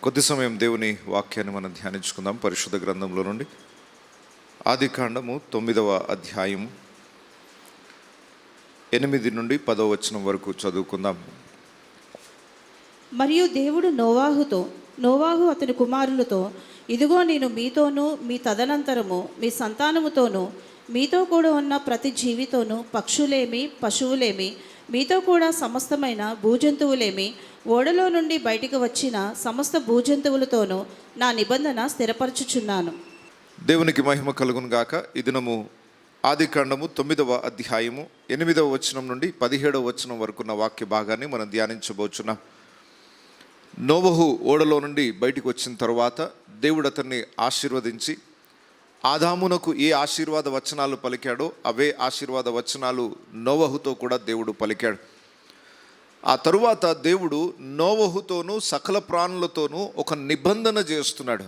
కొద్ది సమయం దేవుని వాక్యాన్ని మనం ధ్యానించుకుందాం. పరిశుద్ధ గ్రంథంలో నుండి ఆదికాండము 9వ అధ్యాయం 8 నుండి 10వ వచనం వరకు చదువుకుందాం. మరియు దేవుడు నోవాహు అతని కుమారులతో, ఇదిగో నేను మీతోనూ మీ తదనంతరము మీ సంతానముతోనూ మీతో కూడా ఉన్న ప్రతి జీవితోనూ, పక్షులేమి పశువులేమి, మీతో కూడా సమస్తమైన భూజంతువులేమి, ఓడలో నుండి బయటికి వచ్చిన సమస్త భూజంతువులతోనూ నా నిబంధన స్థిరపరచుచున్నాను. దేవునికి మహిమ కలుగును గాక. ఈ దినము ఆదికాండము 9వ అధ్యాయము 8వ వచనం నుండి 17వ వచనం వరకు ఉన్న వాక్య భాగాన్ని మనం ధ్యానించబోచున్నాం. నోవహు ఓడలో నుండి బయటికి వచ్చిన తర్వాత దేవుడు అతన్ని ఆశీర్వదించి ఆదామునకు ఏ ఆశీర్వాద వచనాలు పలికాడో అవే ఆశీర్వాద వచనాలు నోవహుతో కూడా దేవుడు పలికాడు. ఆ తరువాత దేవుడు నోవహుతోనూ సకల ప్రాణులతోనూ ఒక నిబంధన చేస్తున్నాడు,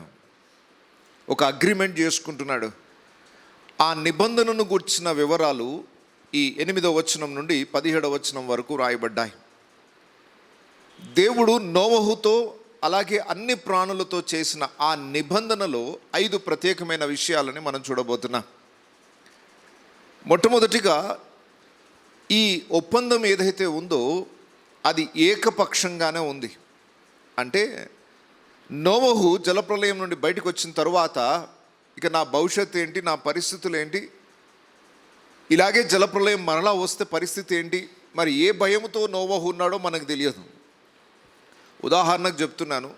ఒక అగ్రిమెంట్ చేసుకుంటున్నాడు. ఆ నిబంధనను గుర్చిన వివరాలు ఈ 8వ వచనం నుండి 17వ వచనం వరకు రాయబడ్డాయి. దేవుడు నోవహుతో అలాగే అన్ని ప్రాణులతో చేసిన ఆ నిబంధనలో 5 ప్రత్యేకమైన విషయాలని మనం చూడబోతున్నాం. మొట్టమొదటిగా ఈ ఒప్పందం ఏదైతే ఉందో అది ఏకపక్షంగానే ఉంది. అంటే నోవహు జలప్రలయం నుండి బయటకు వచ్చిన తరువాత ఇక నా భవిష్యత్తు ఏంటి, నా పరిస్థితులు ఏంటి, ఇలాగే జలప్రలయం మరలా వస్తే పరిస్థితి ఏంటి, మరి ఏ భయంతో నోవహు ఉన్నాడో మనకు తెలియదు. ఉదాహరణకు చెప్తున్నాను,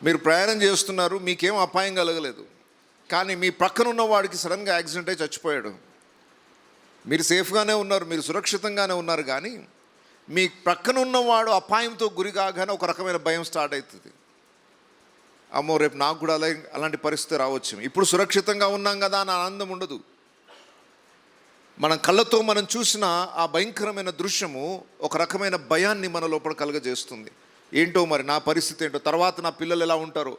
మీరు ప్రయాణం చేస్తున్నారు, మీకేం అపాయం కలగలేదు, కానీ మీ పక్కన ఉన్న వాడికి సడన్గా యాక్సిడెంట్ అయి చచ్చిపోయాడు. మీరు సేఫ్గానే ఉన్నారు, మీరు సురక్షితంగానే ఉన్నారు, కానీ మీ పక్కన ఉన్నవాడు అపాయంతో గురి కాగానే ఒక రకమైన భయం స్టార్ట్ అవుతుంది. అమ్మో రేపు నాకు కూడా అలాంటి పరిస్థితి రావచ్చు. ఇప్పుడు సురక్షితంగా ఉన్నాం కదా అని ఆనందం ఉండదు. మన కళ్ళతో మనం చూసిన ఆ భయంకరమైన దృశ్యము ఒక రకమైన భయాన్ని మన లోపల కలుగజేస్తుంది. ఏంటో మరి నా పరిస్థితి ఏంటో, తర్వాత నా పిల్లలు ఎలా ఉంటారో,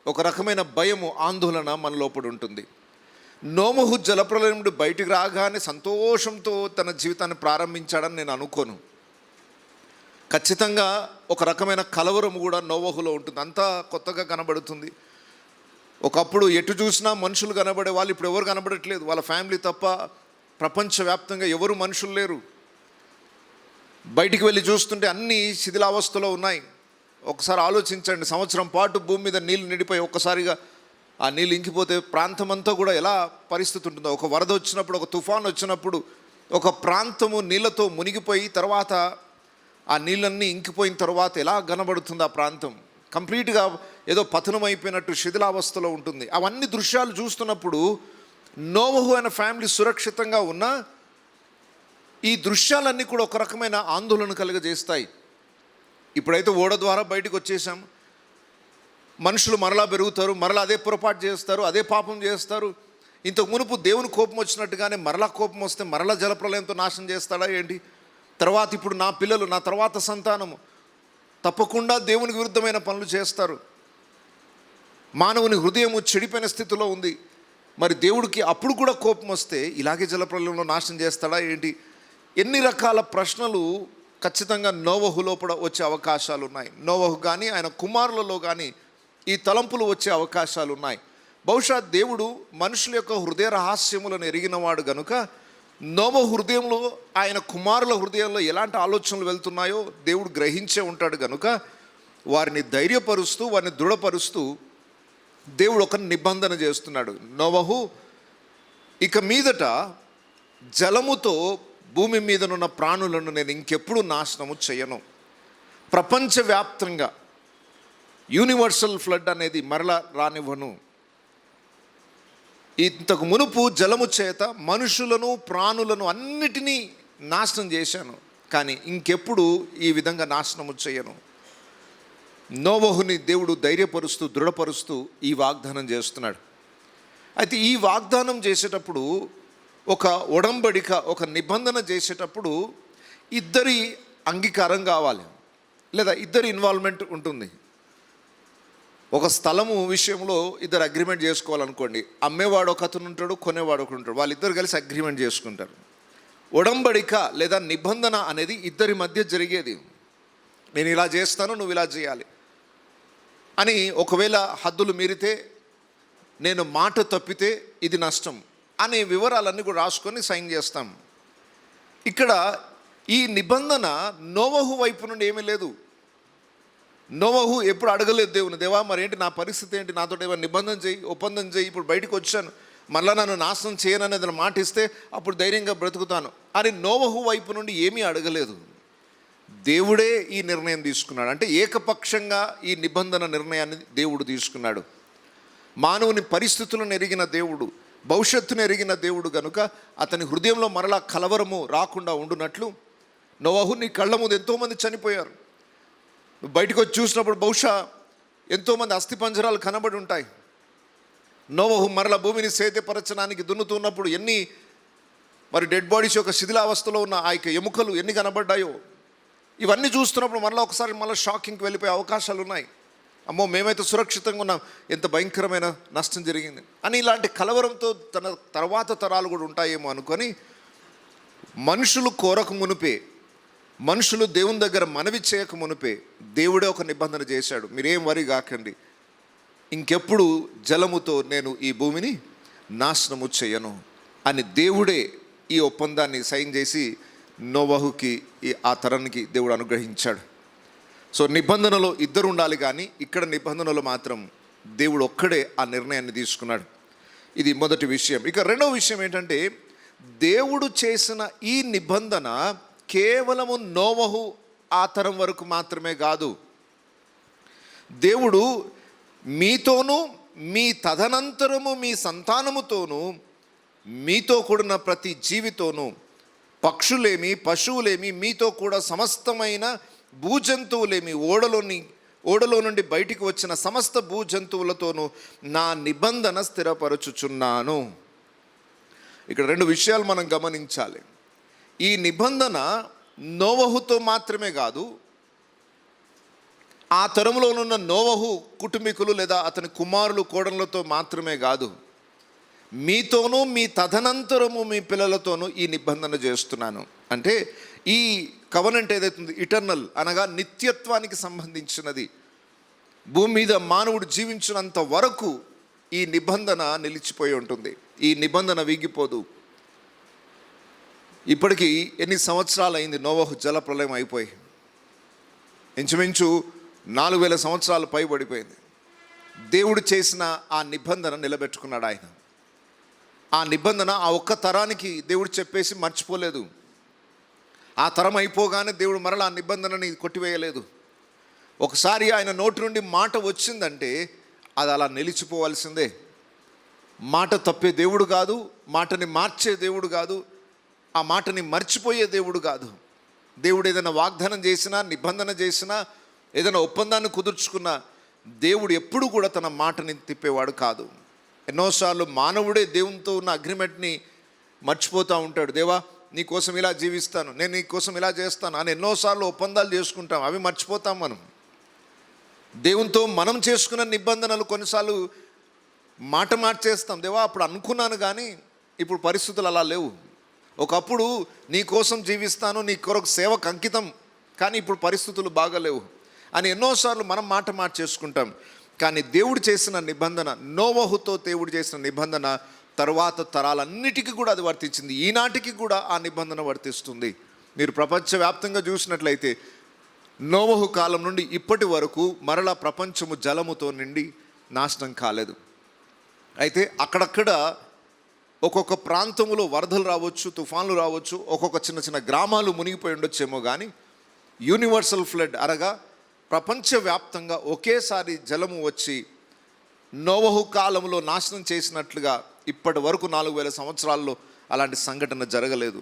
ఒక రకమైన భయము, ఆందోళన మన లోపల ఉంటుంది. నోవహు జలప్రలయం నుండి బయటికి రాగానే సంతోషంతో తన జీవితాన్ని ప్రారంభించాడని నేను అనుకోను. ఖచ్చితంగా ఒక రకమైన కలవరం కూడా నోవహులో ఉంటుంది. అంతా కొత్తగా కనబడుతుంది. ఒకప్పుడు ఎటు చూసినా మనుషులు కనబడే వాళ్ళు ఇప్పుడు ఎవరు కనబడట్లేదు. వాళ్ళ ఫ్యామిలీ తప్ప ప్రపంచవ్యాప్తంగా ఎవరు మనుషులు లేరు. బయటికి వెళ్ళి చూస్తుంటే అన్నీ శిథిలావస్థలో ఉన్నాయి. ఒకసారి ఆలోచించండి, సంవత్సరం పాటు భూమి మీద నీళ్ళు నిండిపోయి ఒక్కసారిగా ఆ నీళ్ళు ఇంకిపోతే ప్రాంతం అంతా కూడా ఎలా పరిస్థితి ఉంటుందో. ఒక వరద వచ్చినప్పుడు, ఒక తుఫాన్ వచ్చినప్పుడు ఒక ప్రాంతము నీళ్ళతో మునిగిపోయి తర్వాత ఆ నీళ్ళన్నీ ఇంకిపోయిన తర్వాత ఎలా కనబడుతుంది ఆ ప్రాంతం, కంప్లీట్గా ఏదో పతనం అయిపోయినట్టు శిథిలావస్థలో ఉంటుంది. అవన్నీ దృశ్యాలు చూస్తున్నప్పుడు నోవహు అనే ఫ్యామిలీ సురక్షితంగా ఉన్నా ఈ దృశ్యాలన్నీ కూడా ఒక రకమైన ఆందోళన కలుగజేస్తాయి. ఇప్పుడైతే ఓడ ద్వారా బయటకు వచ్చేసాం, మనుషులు మరలా పెరుగుతారు, మరలా అదే పొరపాటు చేస్తారు, అదే పాపం చేస్తారు. ఇంతకు మునుపు దేవుని కోపం వచ్చినట్టుగానే మరలా కోపం వస్తే మరలా జలప్రలయంతో నాశనం చేస్తాడా ఏంటి? తర్వాత ఇప్పుడు నా పిల్లలు, నా తర్వాత సంతానము తప్పకుండా దేవునికి విరుద్ధమైన పనులు చేస్తారు. మానవుని హృదయము చెడిపోయిన స్థితిలో ఉంది. మరి దేవుడికి అప్పుడు కూడా కోపం వస్తే ఇలాగే జలప్రలయంలో నాశనం చేస్తాడా ఏంటి? ఎన్ని రకాల ప్రశ్నలు ఖచ్చితంగా నోవహు లోపల వచ్చే అవకాశాలు ఉన్నాయి. నోవహు కానీ ఆయన కుమారులలో కానీ ఈ తలంపులు వచ్చే అవకాశాలు ఉన్నాయి. బహుశా దేవుడు మనుషుల యొక్క హృదయ రహస్యములను ఎరిగినవాడు గనుక నోవహు హృదయంలో, ఆయన కుమారుల హృదయంలో ఎలాంటి ఆలోచనలు వెళ్తున్నాయో దేవుడు గ్రహించే ఉంటాడు గనుక వారిని ధైర్యపరుస్తూ, వారిని దృఢపరుస్తూ దేవుడు ఒక నిబంధన చేస్తున్నాడు. నోవహు, ఇక మీదట జలముతో భూమి మీదనున్న ప్రాణులను నేను ఇంకెప్పుడు నాశనము చేయను. ప్రపంచవ్యాప్తంగా యూనివర్సల్ ఫ్లడ్ అనేది మరలా రానివ్వను. ఇంతకు మునుపు జలము చేత మనుషులను, ప్రాణులను అన్నిటినీ నాశనం చేశాను, కానీ ఇంకెప్పుడు ఈ విధంగా నాశనము చేయను. నోవహుని దేవుడు ధైర్యపరుస్తూ, దృఢపరుస్తూ ఈ వాగ్దానం చేస్తున్నాడు. అయితే ఈ వాగ్దానం చేసేటప్పుడు, ఒక ఒడంబడిక, ఒక నిబంధన చేసేటప్పుడు ఇద్దరి అంగీకారం కావాలి, లేదా ఇద్దరి ఇన్వాల్వ్మెంట్ ఉంటుంది. ఒక స్థలము విషయంలో ఇద్దరు అగ్రిమెంట్ చేసుకోవాలనుకోండి, అమ్మేవాడు ఒక అతను ఉంటాడు, కొనేవాడు ఒకడు ఉంటాడు, వాళ్ళిద్దరు కలిసి అగ్రిమెంట్ చేసుకుంటారు. ఒడంబడిక లేదా నిబంధన అనేది ఇద్దరి మధ్య జరిగేది. నేను ఇలా చేస్తాను, నువ్వు ఇలా చేయాలి. అని ఒకవేళ హద్దులు మీరితే, నేను మాట తప్పితే ఇది నష్టం అనే వివరాలన్నీ కూడా రాసుకొని సైన్ చేస్తాం. ఇక్కడ ఈ నిబంధన నోవహు వైపు నుండి ఏమీ లేదు. నోవహు ఎప్పుడు అడగలేదు దేవుని, దేవా మరేంటి నా పరిస్థితి ఏంటి, నాతో ఏమైనా నిబంధన చేయి, ఒప్పందం చేయి, ఇప్పుడు బయటకు వచ్చాను, మళ్ళీ నన్ను నాశనం చేయననేది మాట ఇస్తే అప్పుడు ధైర్యంగా బ్రతుకుతాను అని నోవహు వైపు నుండి ఏమీ అడగలేదు. దేవుడే ఈ నిర్ణయం తీసుకున్నాడు. అంటే ఏకపక్షంగా ఈ నిబంధన నిర్ణయాన్ని దేవుడు తీసుకున్నాడు. మానవుని పరిస్థితులను ఎరిగిన దేవుడు, భవిష్యత్తును ఎరిగిన దేవుడు కనుక అతని హృదయంలో మరలా కలవరము రాకుండా ఉండునట్లు, నోవహు నీ కళ్ళ ముందు ఎంతోమంది చనిపోయారు, నువ్వు బయటకు వచ్చి చూసినప్పుడు బహుశా ఎంతోమంది అస్థిపంజరాలు కనబడి ఉంటాయి. నోవహు మరల భూమిని సేద్యపరచడానికి దున్నుతున్నప్పుడు ఎన్ని మరి డెడ్ బాడీస్ యొక్క శిథిలావస్థలో ఉన్న ఆ యొక్క ఎముకలు ఎన్ని కనబడ్డాయో, ఇవన్నీ చూస్తున్నప్పుడు మళ్ళీ షాకింగ్కి వెళ్ళిపోయే అవకాశాలు ఉన్నాయి. అమ్మో మేమైతే సురక్షితంగా ఉన్నాం, ఎంత భయంకరమైన నష్టం జరిగింది అని ఇలాంటి కలవరంతో తన తర్వాత తరాలు కూడా ఉంటాయేమో అనుకొని మనుషులు కోరక మునిపే, మనుషులు దేవుని దగ్గర మనవి చేయక మునిపే దేవుడే ఒక నిబంధన చేశాడు. మీరేం వరి కాకండి, ఇంకెప్పుడు జలముతో నేను ఈ భూమిని నాశనము చేయను అని దేవుడే ఈ ఒప్పందాన్ని సైన్ చేసి నోవహుకి ఆ తరానికి దేవుడు అనుగ్రహించాడు. సో నిబంధనలో ఇద్దరు ఉండాలి, కానీ ఇక్కడ నిబంధనలో మాత్రం దేవుడు ఒక్కడే ఆ నిర్ణయాన్ని తీసుకున్నాడు. ఇది మొదటి విషయం. ఇక రెండవ విషయం ఏంటంటే, దేవుడు చేసిన ఈ నిబంధన కేవలము నోవహు ఆ తరం వరకు మాత్రమే కాదు. దేవుడు మీతోనూ మీ తదనంతరము మీ సంతానముతోనూ మీతో కూడిన ప్రతి జీవితోనూ, పక్షులేమి పశువులేమి మీతో కూడా సమస్తమైన భూజంతువులేమి, ఓడలో నుండి బయటికి వచ్చిన సమస్త భూజంతువులతోనూ నా నిబంధన స్థిరపరచుచున్నాను. ఇక్కడ రెండు విషయాలు మనం గమనించాలి. ఈ నిబంధన నోవహుతో మాత్రమే కాదు, ఆ తరంలోనున్న నోవహు కుటుంబీకులు లేదా అతని కుమారులు కోడళ్లతో మాత్రమే కాదు, మీతోనూ మీ తదనంతరము మీ పిల్లలతోనూ ఈ నిబంధన చేస్తున్నాను. అంటే ఈ కవనెంట్ ఏదైతుంది ఇటర్నల్ అనగా నిత్యత్వానికి సంబంధించినది. భూమి మీద మానవుడు జీవించినంత వరకు ఈ నిబంధన నిలిచిపోయి ఉంటుంది. ఈ నిబంధన వీగిపోదు. ఇప్పటికీ ఎన్ని సంవత్సరాలు అయింది నోవహు జలప్రలయం అయిపోయి? ఇంచుమించు 4000 సంవత్సరాలు పైబడిపోయింది. దేవుడు చేసిన ఆ నిబంధన నిలబెట్టుకున్నాడు ఆయన. ఆ నిబంధన ఆ ఒక్క తరానికి దేవుడు చెప్పేసి మర్చిపోలేదు. ఆ తరం అయిపోగానే దేవుడు మరలా ఆ నిబంధనని కొట్టివేయలేదు. ఒకసారి ఆయన నోటి నుండి మాట వచ్చిందంటే అది అలా నిలిచిపోవాల్సిందే. మాట తప్పే దేవుడు కాదు, మాటని మార్చే దేవుడు కాదు, ఆ మాటని మర్చిపోయే దేవుడు కాదు. దేవుడు ఏదైనా వాగ్దానం చేసినా, నిబంధన చేసినా, ఏదైనా ఒప్పందాన్ని కుదుర్చుకున్నా దేవుడు ఎప్పుడు కూడా తన మాటని తిప్పేవాడు కాదు. ఎన్నోసార్లు మానవుడే దేవునితో ఉన్న అగ్రిమెంట్ని మర్చిపోతూ ఉంటాడు. దేవా నీ కోసం ఇలా జీవిస్తాను, నేను నీ కోసం ఇలా చేస్తాను అని ఎన్నోసార్లు ఒప్పందాలు చేసుకుంటాం, అవి మర్చిపోతాం మనం. దేవునితో మనం చేసుకున్న నిబంధనలు కొన్నిసార్లు మాట మార్చేస్తాం. దేవా అప్పుడు అనుకున్నాను కానీ ఇప్పుడు పరిస్థితులు అలా లేవు. ఒకప్పుడు నీ కోసం జీవిస్తాను, నీ కొరకు సేవకు అంకితం, కానీ ఇప్పుడు పరిస్థితులు బాగాలేవు అని ఎన్నోసార్లు మనం మాట మార్చేసుకుంటాం. కానీ దేవుడు చేసిన నిబంధన, నోవహుతో దేవుడు చేసిన నిబంధన తరువాత తరాలన్నిటికీ కూడా అది వర్తించింది. ఈనాటికి కూడా ఆ నిబంధన వర్తిస్తుంది. మీరు ప్రపంచవ్యాప్తంగా చూసినట్లయితే నోవహు కాలం నుండి ఇప్పటి వరకు మరలా ప్రపంచము జలముతో నిండి నాశనం కాలేదు. అయితే అక్కడక్కడ ఒక్కొక్క ప్రాంతంలో వరదలు రావచ్చు, తుఫాన్లు రావచ్చు, ఒక్కొక్క చిన్న చిన్న గ్రామాలు మునిగిపోయి ఉండొచ్చేమో, కానీ యూనివర్సల్ ఫ్లడ్ అనగా ప్రపంచవ్యాప్తంగా ఒకేసారి జలము వచ్చి నోవహు కాలంలో నాశనం చేసినట్లుగా ఇప్పటి వరకు 4000 సంవత్సరాల్లో అలాంటి సంఘటన జరగలేదు.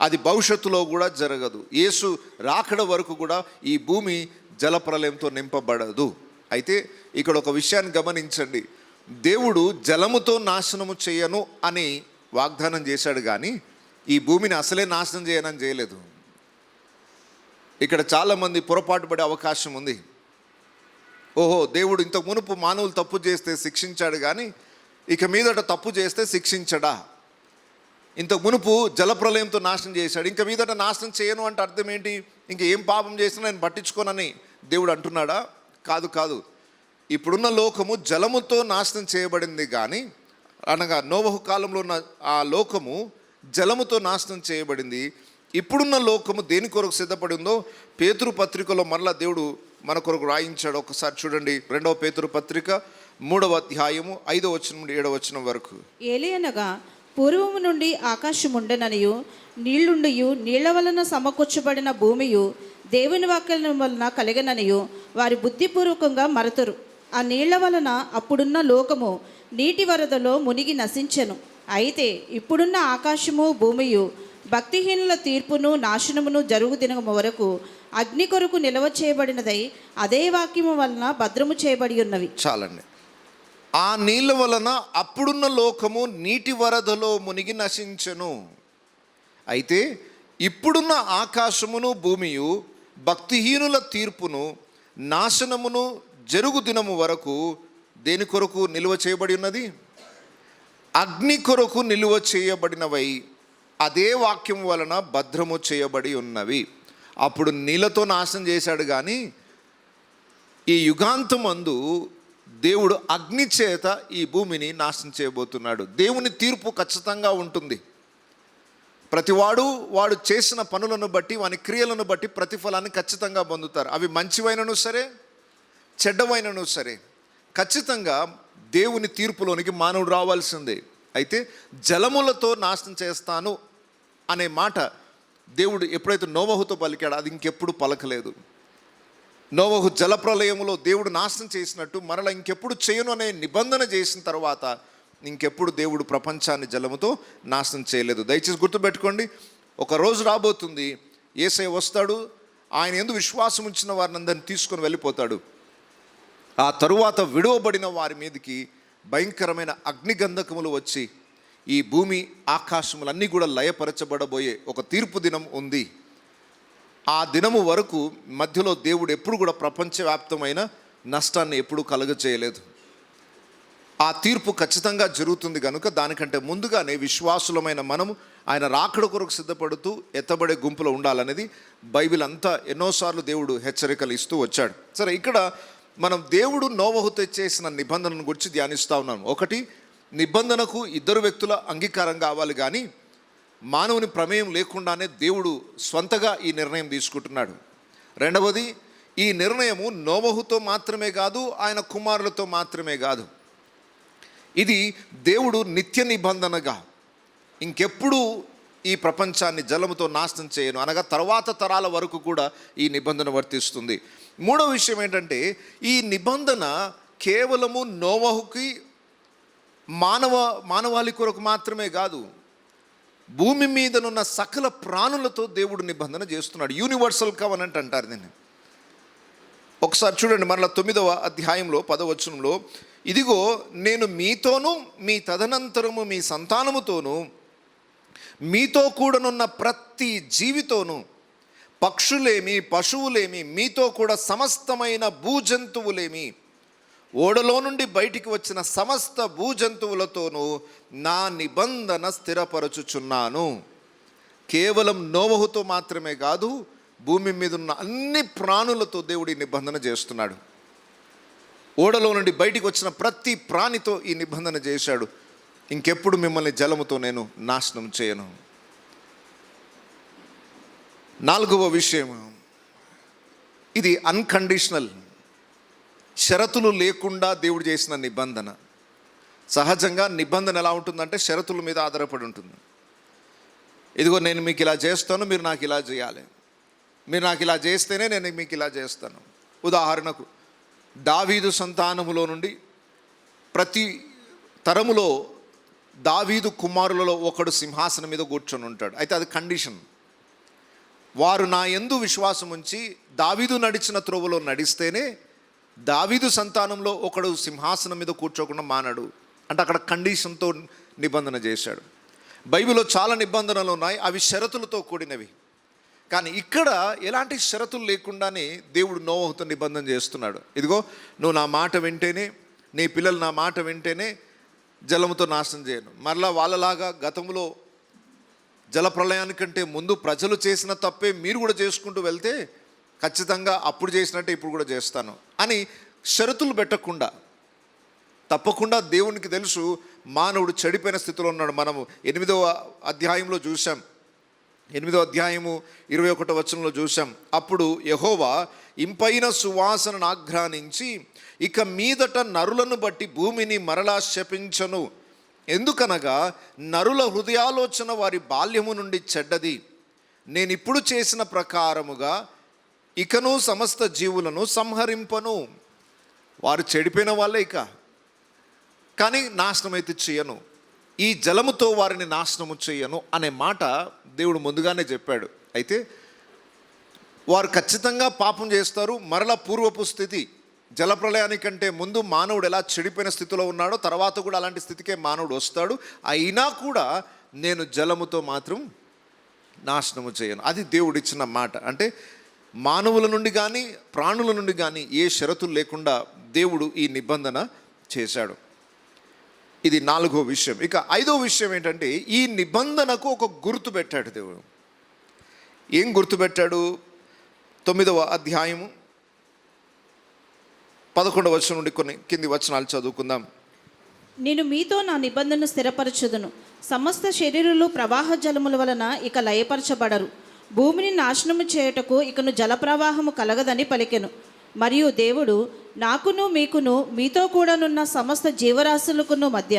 అది భవిష్యత్తులో కూడా జరగదు. యేసు రాకడ వరకు కూడా ఈ భూమి జలప్రలయంతో నింపబడదు. అయితే ఇక్కడ ఒక విషయాన్ని గమనించండి. దేవుడు జలముతో నాశనము చేయను అని వాగ్దానం చేశాడు, కానీ ఈ భూమిని అసలే నాశనం చేయనని చేయలేదు. ఇక్కడ చాలామంది పొరపాటు పడే అవకాశం ఉంది. ఓహో దేవుడు ఇంతకు మునుపు మానవులు తప్పు చేస్తే శిక్షించాడు, కానీ ఇక మీదట తప్పు చేస్తే శిక్షించడా? ఇంతకు మునుపు జలప్రలయంతో నాశనం చేశాడు, ఇంక మీదట నాశనం చేయను అంటే అర్థం ఏంటి? ఇంక ఏం పాపం చేసినా నేను పట్టించుకోనని దేవుడు అంటున్నాడా? కాదు. ఇప్పుడున్న లోకము జలముతో నాశనం చేయబడింది కానీ, అనగా నోవహు కాలంలో ఉన్న ఆ లోకము జలముతో నాశనం చేయబడింది. ఇప్పుడున్న లోకము దేని కొరకు సిద్ధపడి ఉందో పేతురు పత్రికలో మరలా దేవుడు మన కొరకు రాయించాడు. ఒకసారి చూడండి, 2వ పేతురు పత్రిక 3వ అధ్యాయము 5వ వచనం నుండి 7వ వచనం వరకు. ఏలియనగా పూర్వము నుండి ఆకాశముండెననియు నీళ్లుండియు నీళ్ల వలన సమకూర్చబడిన భూమియు దేవుని వాక్యం వలన కలిగననియు వారి బుద్ధిపూర్వకంగా మరతురు. ఆ నీళ్ల వలన అప్పుడున్న లోకము నీటి వరదలో మునిగి నశించెను. అయితే ఇప్పుడున్న ఆకాశము భూమియు భక్తిహీనుల తీర్పును నాశనమును జరుగు దినము వరకు అగ్ని కొరకు నిల్వ చేయబడినదై అదే వాక్యము వలన భద్రము చేయబడి ఉన్నవి. చాలండి. ఆ నీళ్ళ వలన అప్పుడున్న లోకము నీటి వరదలో మునిగి నశించెను. అయితే ఇప్పుడున్న ఆకాశమును భూమియు భక్తిహీనుల తీర్పును నాశనమును జరుగు దినము వరకు దేని కొరకు నిల్వ చేయబడి ఉన్నది? అగ్ని కొరకు నిలువ చేయబడినవై అదే వాక్యం వలన భద్రము చేయబడి ఉన్నవి. అప్పుడు నీళ్ళతో నాశనం చేశాడు కానీ ఈ యుగాంతమందు దేవుడు అగ్ని చేత ఈ భూమిని నాశనం చేయబోతున్నాడు. దేవుని తీర్పు ఖచ్చితంగా ఉంటుంది. ప్రతివాడు వాడు చేసిన పనులను బట్టి, వాని క్రియలను బట్టి ప్రతిఫలాన్ని ఖచ్చితంగా పొందుతారు. అవి మంచివైనను సరే, చెడ్డవైనను సరే, ఖచ్చితంగా దేవుని తీర్పులోనికి మానవుడు రావాల్సిందే. అయితే జలములతో నాశనం చేస్తాను అనే మాట దేవుడు ఎప్పుడైతే నోవహుతో పలికాడో అది ఇంకెప్పుడు పలకలేదు. నోవహు జలప్రలయములో దేవుడు నాశనం చేసినట్టు మరలా ఇంకెప్పుడు చేయను అనే నిబంధన చేసిన తర్వాత ఇంకెప్పుడు దేవుడు ప్రపంచాన్ని జలముతో నాశనం చేయలేదు. దయచేసి గుర్తుపెట్టుకోండి, ఒక రోజు రాబోతుంది, యేసయ్య వస్తాడు, ఆయన యందు విశ్వాసం ఉంచిన వారిని అందరిని తీసుకొని వెళ్ళిపోతాడు. ఆ తరువాత విడువబడిన వారి మీదకి భయంకరమైన అగ్నిగంధకములు వచ్చి ఈ భూమి ఆకాశములన్నీ కూడా లయపరచబడబోయే ఒక తీర్పు దినం ఉంది. ఆ దినము వరకు మధ్యలో దేవుడు ఎప్పుడు కూడా ప్రపంచవ్యాప్తమైన నష్టాన్ని ఎప్పుడూ కలుగచేయలేదు. ఆ తీర్పు ఖచ్చితంగా జరుగుతుంది కనుక దానికంటే ముందుగానే విశ్వాసులమైన మనము ఆయన రాకడ కొరకు సిద్ధపడుతూ ఎత్తబడే గుంపులో ఉండాలనేది బైబిల్ అంతా ఎన్నోసార్లు దేవుడు హెచ్చరికలు ఇస్తూ వచ్చాడు. సరే, ఇక్కడ మనం దేవుడు నోవహుతో చేసిన నిబంధనను గురించి ధ్యానిస్తూ ఉన్నాం. ఒకటి, నిబంధనకు ఇద్దరు వ్యక్తుల అంగీకారం కావాలి, కానీ మానవుని ప్రమేయం లేకుండానే దేవుడు స్వంతగా ఈ నిర్ణయం తీసుకుంటున్నాడు. రెండవది, ఈ నిర్ణయము నోవహుతో మాత్రమే కాదు, ఆయన కుమారులతో మాత్రమే కాదు, ఇది దేవుడు నిత్య నిబంధనగా ఇంకెప్పుడు ఈ ప్రపంచాన్ని జలముతో నాశనం చేయను అనగా తర్వాత తరాల వరకు కూడా ఈ నిబంధన వర్తిస్తుంది. మూడవ విషయం ఏంటంటే, ఈ నిబంధన కేవలము నోవహుకి మానవాళి కొరకు మాత్రమే కాదు, భూమి మీదనున్న సకల ప్రాణులతో దేవుడు నిబంధన చేస్తున్నాడు. యూనివర్సల్ కవెనెంట్ అంటారు దీన్ని. ఒకసారి చూడండి, మరలా 9వ అధ్యాయంలో 10వ వచనంలో, ఇదిగో నేను మీతోనూ మీ తదనంతరము మీ సంతానముతోనూ మీతో కూడనున్న ప్రతి జీవితోనూ, పక్షులేమి పశువులేమి మీతో కూడా సమస్తమైన భూజంతువులేమి, ఓడలో నుండి బయటికి వచ్చిన సమస్త భూజంతువులతోనూ నా నిబంధన స్థిరపరచుచున్నాను. కేవలం నోవహుతో మాత్రమే కాదు, భూమి మీద ఉన్న అన్ని ప్రాణులతో దేవుడు ఈ నిబంధన చేస్తున్నాడు. ఓడలో నుండి బయటికి వచ్చిన ప్రతి ప్రాణితో ఈ నిబంధన చేశాడు. ఇంకెప్పుడు మిమ్మల్ని జలముతో నేను నాశనం చేయను. నాలుగవ విషయం, ఇది అన్కండిషనల్, షరతులు లేకుండా దేవుడు చేసిన నిబంధన. సహజంగా నిబంధన ఎలా ఉంటుందంటే షరతుల మీద ఆధారపడి ఉంటుంది. ఇదిగో నేను మీకు ఇలా చేస్తాను, మీరు నాకు ఇలా చేయాలి, మీరు నాకు ఇలా చేస్తేనే నేను మీకు ఇలా చేస్తాను. ఉదాహరణకు, దావీదు సంతానములో నుండి ప్రతి తరములో దావీదు కుమారులలో ఒకడు సింహాసనం మీద కూర్చొని ఉంటాడు. అయితే అది కండిషన్. వారు నా యందు విశ్వాసం ఉంచి దావీదు నడిచిన త్రోవలో నడిస్తేనే దావీదు సంతానంలో ఒకడు సింహాసనం మీద కూర్చోకుండా మానడు. అంటే అక్కడ కండిషన్తో నిబంధన చేశాడు. బైబిల్లో చాలా నిబంధనలు ఉన్నాయి, అవి షరతులతో కూడినవి. కానీ ఇక్కడ ఎలాంటి షరతులు లేకుండానే దేవుడు నోవహుతో నిబంధన చేస్తున్నాడు. ఇదిగో నువ్వు నా మాట వింటేనే, నీ పిల్లలు నా మాట వింటేనే జలముతో నాశనం చేయను. మరలా వాళ్ళలాగా గతంలో జలప్రలయానికంటే ముందు ప్రజలు చేసిన తప్పే మీరు కూడా చేసుకుంటూ వెళ్తే ఖచ్చితంగా అప్పుడు చేసినట్టే ఇప్పుడు కూడా చేస్తాను అని షరతులు పెట్టకుండా, తప్పకుండా దేవునికి తెలుసు మానవుడు చెడిపోయిన స్థితిలో ఉన్నాడు. మనము 8వ అధ్యాయంలో చూసాం, 8వ అధ్యాయము 21వ వచనంలో చూసాం. అప్పుడు యెహోవా ఇంపైన సువాసనను ఆఘ్రానించి, ఇక మీదట నరులను బట్టి భూమిని మరలా శపించను, ఎందుకనగా నరుల హృదయాలోచన వారి బాల్యము నుండి చెడ్డది, నేనిప్పుడు చేసిన ప్రకారముగా ఇకను సమస్త జీవులను సంహరింపను. వారు చెడిపోయిన వాళ్ళే ఇక, కానీ నాశనమైతే చేయను, ఈ జలముతో వారిని నాశనము చేయను అనే మాట దేవుడు ముందుగానే చెప్పాడు. అయితే వారు ఖచ్చితంగా పాపం చేస్తారు. మరలా పూర్వపు స్థితి, జలప్రలయానికంటే ముందు మానవుడు ఎలా చెడిపోయిన స్థితిలో ఉన్నాడో తర్వాత కూడా అలాంటి స్థితికే మానవుడు వస్తాడు. అయినా కూడా నేను జలముతో మాత్రం నాశనము చేయను. అది దేవుడిచ్చిన మాట. అంటే మానవుల నుండి కానీ ప్రాణుల నుండి కానీ ఏ షరతులు లేకుండా దేవుడు ఈ నిబంధన చేశాడు. ఇది 4వ విషయం. ఇక 5వ విషయం ఏంటంటే, ఈ నిబంధనకు ఒక గుర్తు పెట్టాడు దేవుడు. ఏం గుర్తు పెట్టాడు? 9వ అధ్యాయము 11వ వచనం నుండి కొన్ని కింది వచనాలు చదువుకుందాం. నేను మీతో నా నిబంధనను స్థిరపరచుదును, సమస్త శరీరులు ప్రవాహ జలముల వలన ఇక లయపరచబడరు, భూమిని నాశనము చేయుటకు ఇకను జలప్రవాహము కలగదని పలికెను. మరియు దేవుడు, నాకును మీకును మీతో కూడానున్న సమస్త జీవరాశులకును మధ్య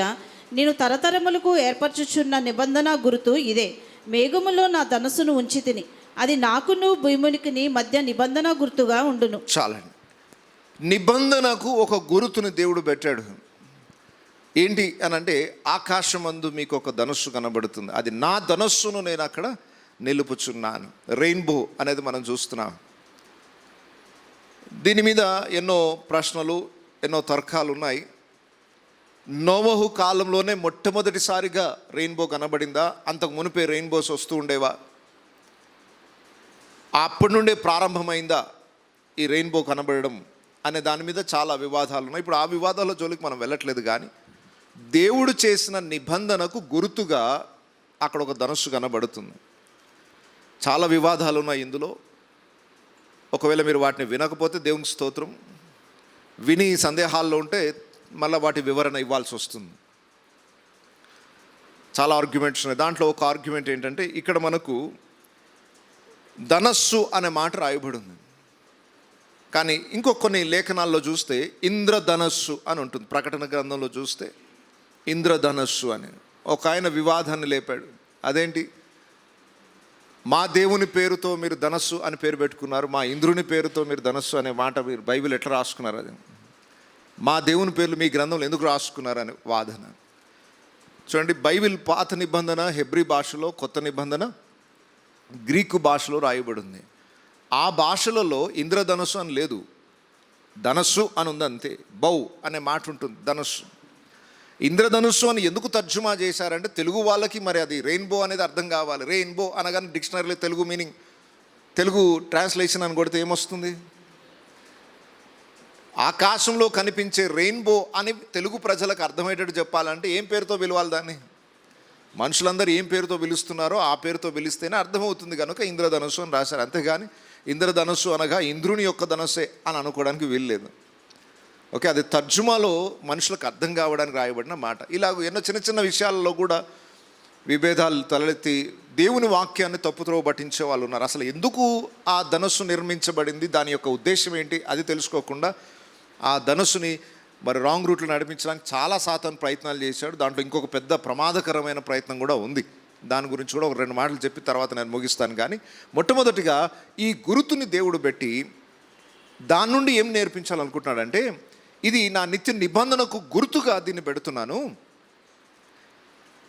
నేను తరతరములకు ఏర్పరచుచున్న నిబంధన గుర్తు ఇదే, మేఘములో నా ధనస్సును ఉంచి తిని, అది నాకును భూమికి మధ్య నిబంధన గుర్తుగా ఉండును. చాలండి. నిబంధనకు ఒక గుర్తుని దేవుడు పెట్టాడు. ఏంటి అని అంటే, ఆకాశమందు మీకు ఒక ధనస్సు కనబడుతుంది, అది నా ధనస్సును నేను అక్కడ నిలుపుచున్నాను. రెయిన్బో అనేది మనం చూస్తున్నాం. దీని మీద ఎన్నో ప్రశ్నలు, ఎన్నో తర్కాలు ఉన్నాయి. నోవహు కాలంలోనే మొట్టమొదటిసారిగా రెయిన్బో కనబడిందా? అంతకు మునిపే రెయిన్బోస్ వస్తూ ఉండేవా? అప్పటి నుండే ప్రారంభమైందా ఈ రెయిన్బో కనబడడం అనే దాని మీద చాలా వివాదాలు ఉన్నాయి. ఇప్పుడు ఆ వివాదాల జోలికి మనం వెళ్ళట్లేదు. కానీ దేవుడు చేసిన నిబంధనకు గుర్తుగా అక్కడ ఒక ధనుస్సు కనబడుతుంది. చాలా వివాదాలు ఉన్నాయి ఇందులో. ఒకవేళ మీరు వాటిని వినకపోతే దేవునికి స్తోత్రం, విని సందేహాల్లో ఉంటే మళ్ళీ వాటి వివరణ ఇవ్వాల్సి వస్తుంది. చాలా ఆర్గ్యుమెంట్స్ ఉన్నాయి. దాంట్లో ఒక ఆర్గ్యుమెంట్ ఏంటంటే, ఇక్కడ మనకు ధనస్సు అనే మాట రాయబడి ఉంది, కానీ ఇంకో కొన్ని లేఖనాల్లో చూస్తే ఇంద్రధనస్సు అని ఉంటుంది. ప్రకటన గ్రంథంలో చూస్తే ఇంద్రధనస్సు అని ఒక ఆయన వివాదాన్ని లేపాడు. అదేంటి, మా దేవుని పేరుతో మీరు ధనస్సు అని పేరు పెట్టుకున్నారు, మా ఇంద్రుని పేరుతో మీరు ధనస్సు అనే మాట మీరు బైబిల్ ఎట్లా రాసుకున్నారు? అది మా దేవుని పేర్లు మీ గ్రంథంలో ఎందుకు రాసుకున్నారు అనే వాదన. చూడండి, బైబిల్ పాత నిబంధన హెబ్రీ భాషలో, కొత్త నిబంధన గ్రీకు భాషలో రాయబడి ఉంది. ఆ భాషలలో ఇంద్రధనస్సు అని లేదు, ధనస్సు అని ఉంది అంతే. బౌ అనే మాట ఉంటుంది, ధనస్సు. ఇంద్రధనుస్సు అని ఎందుకు తర్జుమా చేశారంటే, తెలుగు వాళ్ళకి మరి అది రెయిన్బో అనేది అర్థం కావాలి. రెయిన్బో అనగానే డిక్షనరీలో తెలుగు మీనింగ్, తెలుగు ట్రాన్స్లేషన్ అని కొడితే ఏమొస్తుంది? ఆకాశంలో కనిపించే రెయిన్బో అని తెలుగు ప్రజలకు అర్థమయ్యేటట్టు చెప్పాలంటే ఏం పేరుతో పిలవాలి దాన్ని? మనుషులందరూ ఏం పేరుతో పిలుస్తున్నారో ఆ పేరుతో పిలిస్తేనే అర్థమవుతుంది. కనుక ఇంద్రధనుస్సు అని రాశారు. అంతేగాని ఇంద్రధనుస్సు అనగా ఇంద్రుని యొక్క ధనస్సే అని అనుకోవడానికి వీల్లేదు. ఓకే, అది తర్జుమాలో మనుషులకు అర్థం కావడానికి రాయబడిన మాట. ఇలాగ ఎన్నో చిన్న చిన్న విషయాలలో కూడా విభేదాలు తలెత్తి దేవుని వాక్యాన్ని తప్పుత్రోవ పట్టించే వాళ్ళు ఉన్నారు. అసలు ఎందుకు ఆ ధనస్సు నిర్మించబడింది, దాని యొక్క ఉద్దేశం ఏంటి, అది తెలుసుకోకుండా ఆ ధనస్సుని మరి రాంగ్ రూట్లో నడిపించడానికి చాలా శాతం ప్రయత్నాలు చేశాడు. దాంట్లో ఇంకొక పెద్ద ప్రమాదకరమైన ప్రయత్నం కూడా ఉంది. దాని గురించి కూడా ఒక 2 మాటలు చెప్పి తర్వాత నేను ముగిస్తాను. కానీ మొట్టమొదటిగా ఈ గుర్తుని దేవుడు పెట్టి దాని నుండి ఏం నేర్పించాలనుకుంటున్నాడంటే, ఇది నా నిత్య నిబంధనకు గుర్తుగా దీన్ని పెడుతున్నాను.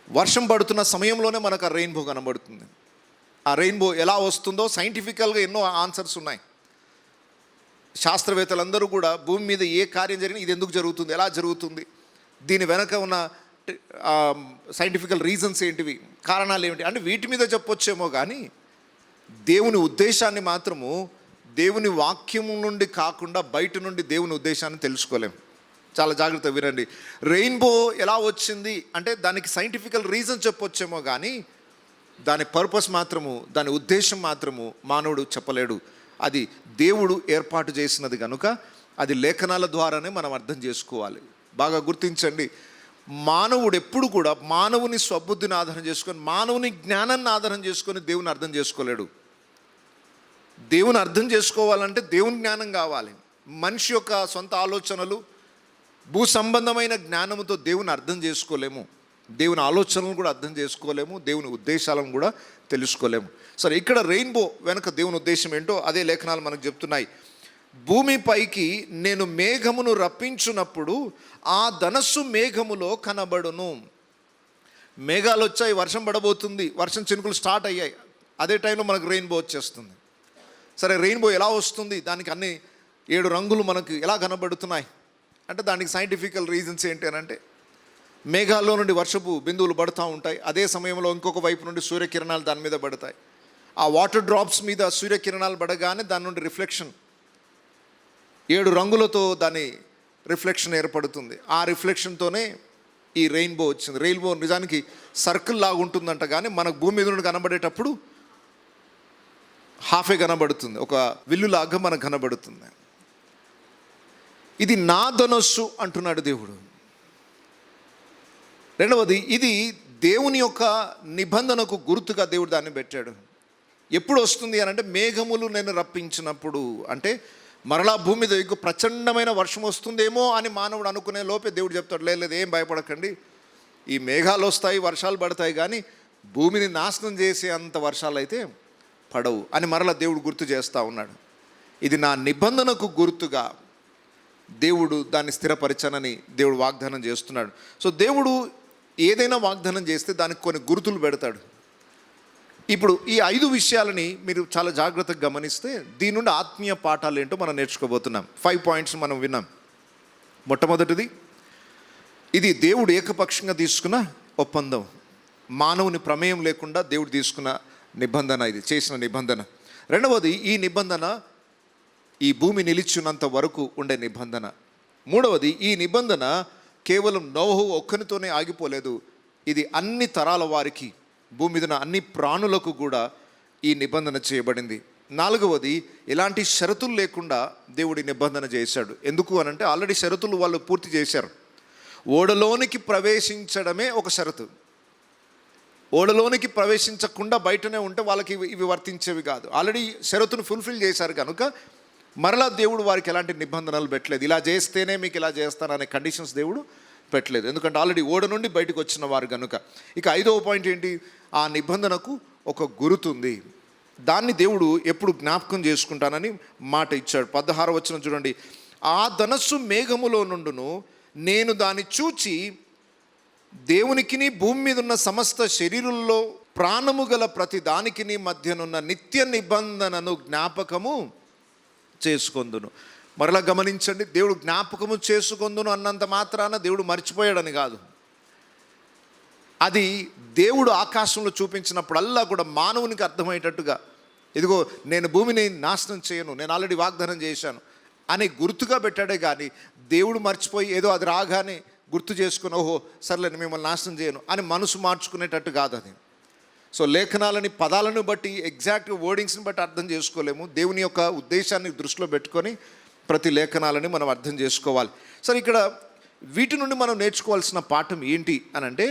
వర్షం పడుతున్న సమయంలోనే మనకు ఆ రెయిన్బో కనబడుతుంది. ఆ రెయిన్బో ఎలా వస్తుందో సైంటిఫికల్గా ఎన్నో ఆన్సర్స్ ఉన్నాయి. శాస్త్రవేత్తలందరూ కూడా భూమి మీద ఏ కార్యం జరిగినా ఇది ఎందుకు జరుగుతుంది, ఎలా జరుగుతుంది, దీని వెనక ఉన్న సైంటిఫికల్ రీజన్స్ ఏంటివి, కారణాలు ఏమిటి అంటే వీటి మీద చెప్పొచ్చేమో. కానీ దేవుని ఉద్దేశాన్ని మాత్రము దేవుని వాక్యం నుండి కాకుండా బయట నుండి దేవుని ఉద్దేశాన్ని తెలుసుకోలేం. చాలా జాగ్రత్త వినండి. రెయిన్బో ఎలా వచ్చింది అంటే దానికి సైంటిఫికల్ రీజన్ చెప్పొచ్చేమో, కానీ దాని పర్పస్ మాత్రము, దాని ఉద్దేశం మాత్రము మానవుడు చెప్పలేడు. అది దేవుడు ఏర్పాటు చేసినది కనుక అది లేఖనాల ద్వారానే మనం అర్థం చేసుకోవాలి. బాగా గుర్తించండి, మానవుడు ఎప్పుడు కూడా మానవుని స్వబుద్ధిని ఆధారం చేసుకొని, మానవుని జ్ఞానాన్ని ఆధారం చేసుకొని దేవుని అర్థం చేసుకోలేడు. దేవుని అర్థం చేసుకోవాలంటే దేవుని జ్ఞానం కావాలి. మనిషి యొక్క సొంత ఆలోచనలు, భూ సంబంధమైన జ్ఞానంతో దేవుని అర్థం చేసుకోలేము. దేవుని ఆలోచనలను కూడా అర్థం చేసుకోలేము, దేవుని ఉద్దేశాలను కూడా తెలుసుకోలేము. సరే, ఇక్కడ రెయిన్బో వెనక దేవుని ఉద్దేశం ఏంటో అదే లేఖనాలు మనకు చెప్తున్నాయి. భూమిపైకి నేను మేఘమును రప్పించున్నప్పుడు ఆ ధనస్సు మేఘములో కనబడును. మేఘాలు వచ్చాయి, వర్షం పడబోతుంది, వర్షం చినుకులు స్టార్ట్ అయ్యాయి. అదే టైంలో మనకు రెయిన్బో వచ్చేస్తుంది. సరే, రెయిన్బో ఎలా వస్తుంది? దానికి అన్ని 7 రంగులు మనకు ఎలా కనబడుతున్నాయి అంటే దానికి సైంటిఫికల్ రీజన్స్ ఏంటి అని అంటే, మేఘాల్లో నుండి వర్షపు బిందువులు పడుతూ ఉంటాయి. అదే సమయంలో ఇంకొక వైపు నుండి సూర్యకిరణాలు దాని మీద పడతాయి. ఆ వాటర్ డ్రాప్స్ మీద సూర్యకిరణాలు పడగానే దాని నుండి రిఫ్లెక్షన్ 7 రంగులతో దాని రిఫ్లెక్షన్ ఏర్పడుతుంది. ఆ రిఫ్లెక్షన్తోనే ఈ రెయిన్బో వచ్చింది. రెయిన్బో నిజానికి సర్కిల్ లాగా ఉంటుందంట, కానీ మనకు భూమి మీద నుండి కనబడేటప్పుడు హాఫే కనబడుతుంది, ఒక విల్లులాగా మనకు కనబడుతుంది. ఇది నా ధనస్సు అంటున్నాడు దేవుడు. రెండవది, ఇది దేవుని యొక్క నిబంధనకు గుర్తుగా దేవుడు దాన్ని పెట్టాడు. ఎప్పుడు వస్తుంది అని అంటే, మేఘములు నేను రప్పించినప్పుడు. అంటే మరలా భూమి మీద ప్రచండమైన వర్షం వస్తుందేమో అని మానవుడు అనుకునే లోపే దేవుడు చెప్తాడు, లేదు ఏం భయపడకండి, ఈ మేఘాలు వస్తాయి, వర్షాలు పడతాయి, కానీ భూమిని నాశనం చేసే అంత వర్షాలు అయితే పడవు అని మరలా దేవుడు గుర్తు చేస్తూ ఉన్నాడు. ఇది నా నిబంధనకు గుర్తుగా దేవుడు దాన్ని స్థిరపరచనని దేవుడు వాగ్దానం చేస్తున్నాడు. సో దేవుడు ఏదైనా వాగ్దానం చేస్తే దానికి కొన్ని గుర్తులు పెడతాడు. ఇప్పుడు ఈ 5 విషయాలని మీరు చాలా జాగ్రత్తగా గమనిస్తే దీని నుండి ఆత్మీయ పాఠాలు ఏంటో మనం నేర్చుకోబోతున్నాం. 5 పాయింట్స్ మనం విన్నాం. మొట్టమొదటిది, ఇది దేవుడు ఏకపక్షంగా తీసుకున్న ఒప్పందం. మానవుని ప్రమేయం లేకుండా దేవుడు తీసుకున్న నిబంధన, ఇది చేసిన నిబంధన. రెండవది, ఈ నిబంధన ఈ భూమి నిలిచినంత వరకు ఉండే నిబంధన. మూడవది, ఈ నిబంధన కేవలం నోహు ఒక్కనితోనే ఆగిపోలేదు, ఇది అన్ని తరాల వారికి, భూమి మీద అన్ని ప్రాణులకు కూడా ఈ నిబంధన చేయబడింది. నాలుగవది, ఎలాంటి షరతులు లేకుండా దేవుడి నిబంధన చేశాడు. ఎందుకు అనంటే ఆల్రెడీ షరతులు వాళ్ళు పూర్తి చేశారు. ఓడలోనికి ప్రవేశించడమే ఒక షరతు. ఓడలోనికి ప్రవేశించకుండా బయటనే ఉంటే వాళ్ళకి ఇవి వర్తించేవి కాదు. ఆల్రెడీ షరతును ఫుల్ఫిల్ చేశారు కనుక మరలా దేవుడు వారికి ఎలాంటి నిబంధనలు పెట్టలేదు. ఇలా చేస్తేనే మీకు ఇలా చేస్తాననే కండిషన్స్ దేవుడు పెట్టలేదు, ఎందుకంటే ఆల్రెడీ ఓడ నుండి బయటకు వచ్చిన వారు కనుక. ఇక 5వ పాయింట్ ఏంటి? ఆ నిబంధనకు ఒక గుర్తుంది. దాన్ని దేవుడు ఎప్పుడు జ్ఞాపకం చేసుకుంటానని మాట ఇచ్చాడు. 16వ వచనం చూడండి, ఆ ధనస్సు మేఘములో నుండును, నేను దాన్ని చూచి దేవునికిని భూమి మీద ఉన్న సమస్త శరీరుల్లో ప్రాణము గల ప్రతి దానికిని మధ్యనున్న నిత్య నిబంధనను జ్ఞాపకము చేసుకొందును. మరలా గమనించండి, దేవుడు జ్ఞాపకము చేసుకొందును అన్నంత మాత్రాన దేవుడు మర్చిపోయాడని కాదు. అది దేవుడు ఆకాశంలో చూపించినప్పుడల్లా కూడా మానవునికి అర్థమయ్యేటట్టుగా, ఇదిగో నేను భూమిని నాశనం చేయను, నేను ఆల్రెడీ వాగ్దానం చేశాను అని గుర్తుగా పెట్టాడే కానీ దేవుడు మర్చిపోయి ఏదో అది రాగానే గుర్తు చేసుకుని ఓహో సర్లే మిమ్మల్ని నాశనం చేయను అని మనసు మార్చుకునేటట్టు కాదు అది. సో లేఖనాలని పదాలను బట్టి, ఎగ్జాక్ట్ వర్డింగ్స్ని బట్టి అర్థం చేసుకోలేము. దేవుని యొక్క ఉద్దేశాన్ని దృష్టిలో పెట్టుకొని ప్రతి లేఖనాలని మనం అర్థం చేసుకోవాలి. సరే, ఇక్కడ వీటి నుండి మనం నేర్చుకోవాల్సిన పాఠం ఏంటి అని అంటే,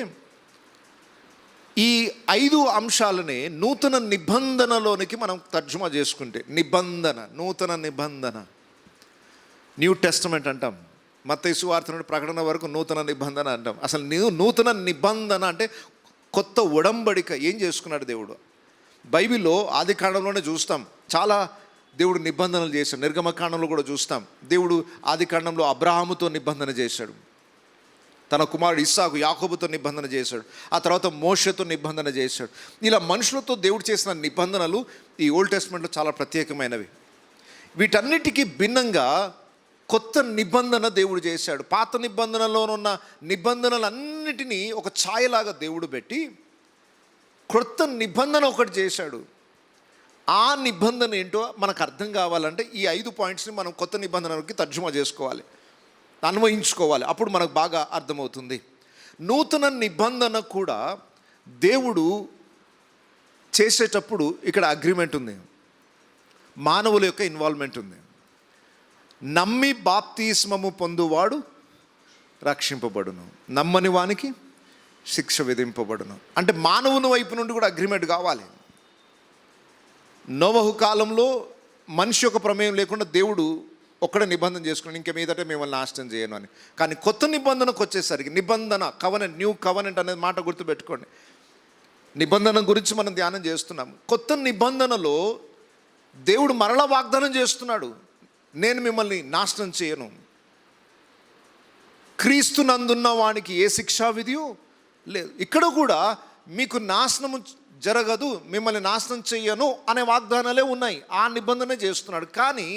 ఈ 5 అంశాలనే నూతన నిబంధనలోనికి మనం తర్జుమా చేసుకుంటే, నిబంధన, నూతన నిబంధన, న్యూ టెస్టమెంట్ అంటాం. మత్తయి సువార్త నుండి ప్రకటన వరకు నూతన నిబంధన అంటాం. అసలు నూతన నిబంధన అంటే కొత్త ఉడంబడిక ఏం చేసుకున్నాడు దేవుడు. బైబిల్లో ఆది కాండంలోనే చూస్తాం, చాలా దేవుడు నిబంధనలు చేశాడు. నిర్గమకాండంలో కూడా చూస్తాం, దేవుడు ఆది కాండంలో అబ్రహాముతో నిబంధన చేశాడు, తన కుమారుడు ఇస్సాకు యాకోబుతో నిబంధన చేశాడు, ఆ తర్వాత మోషేతో నిబంధన చేశాడు. ఇలా మనుషులతో దేవుడు చేసిన నిబంధనలు ఈ ఓల్డ్ టెస్ట్మెంట్లో చాలా ప్రత్యేకమైనవి. వీటన్నిటికీ భిన్నంగా కొత్త నిబంధన దేవుడు చేశాడు. పాత నిబంధనలోనున్న నిబంధనలన్నిటినీ ఒక ఛాయలాగా దేవుడు పెట్టి కొత్త నిబంధన ఒకటి చేశాడు. ఆ నిబంధన ఏంటో మనకు అర్థం కావాలంటే ఈ 5 పాయింట్స్ని మనం కొత్త నిబంధనకి తర్జుమా చేసుకోవాలి, అన్వయించుకోవాలి. అప్పుడు మనకు బాగా అర్థమవుతుంది. నూతన నిబంధన కూడా దేవుడు చేసేటప్పుడు ఇక్కడ అగ్రిమెంట్ ఉంది, మానవుల యొక్క ఇన్వాల్వ్మెంట్ ఉంది. నమ్మి బాప్తిస్మము పొందువాడు రక్షింపబడును, నమ్మని వానికి శిక్ష విధింపబడును. అంటే మానవుని వైపు నుండి కూడా అగ్రిమెంట్ కావాలి. నోవహు కాలంలో మనిషి యొక్క ప్రమేయం లేకుండా దేవుడు ఒక్కడే నిబంధన చేసుకుని ఇంక మీదట మిమ్మల్ని నాశనం చేయను అని. కానీ కొత్త నిబంధనకు వచ్చేసరికి నిబంధన, కవనెంట్, న్యూ కవనెంట్ అనేది మాట గుర్తుపెట్టుకోండి. నిబంధన గురించి మనం ధ్యానం చేస్తున్నాం. కొత్త నిబంధనలో దేవుడు మరలా వాగ్దానం చేస్తున్నాడు, నేను మిమ్మల్ని నాశనం చేయను. క్రీస్తునందున్న వానికి ఏ శిక్షా విధియో లేదు. ఇక్కడ కూడా మీకు నాశనము జరగదు, మిమ్మల్ని నాశనం చెయ్యను అనే వాగ్దానాలే ఉన్నాయి. ఆ నిబంధన చేస్తున్నాడు. కానీ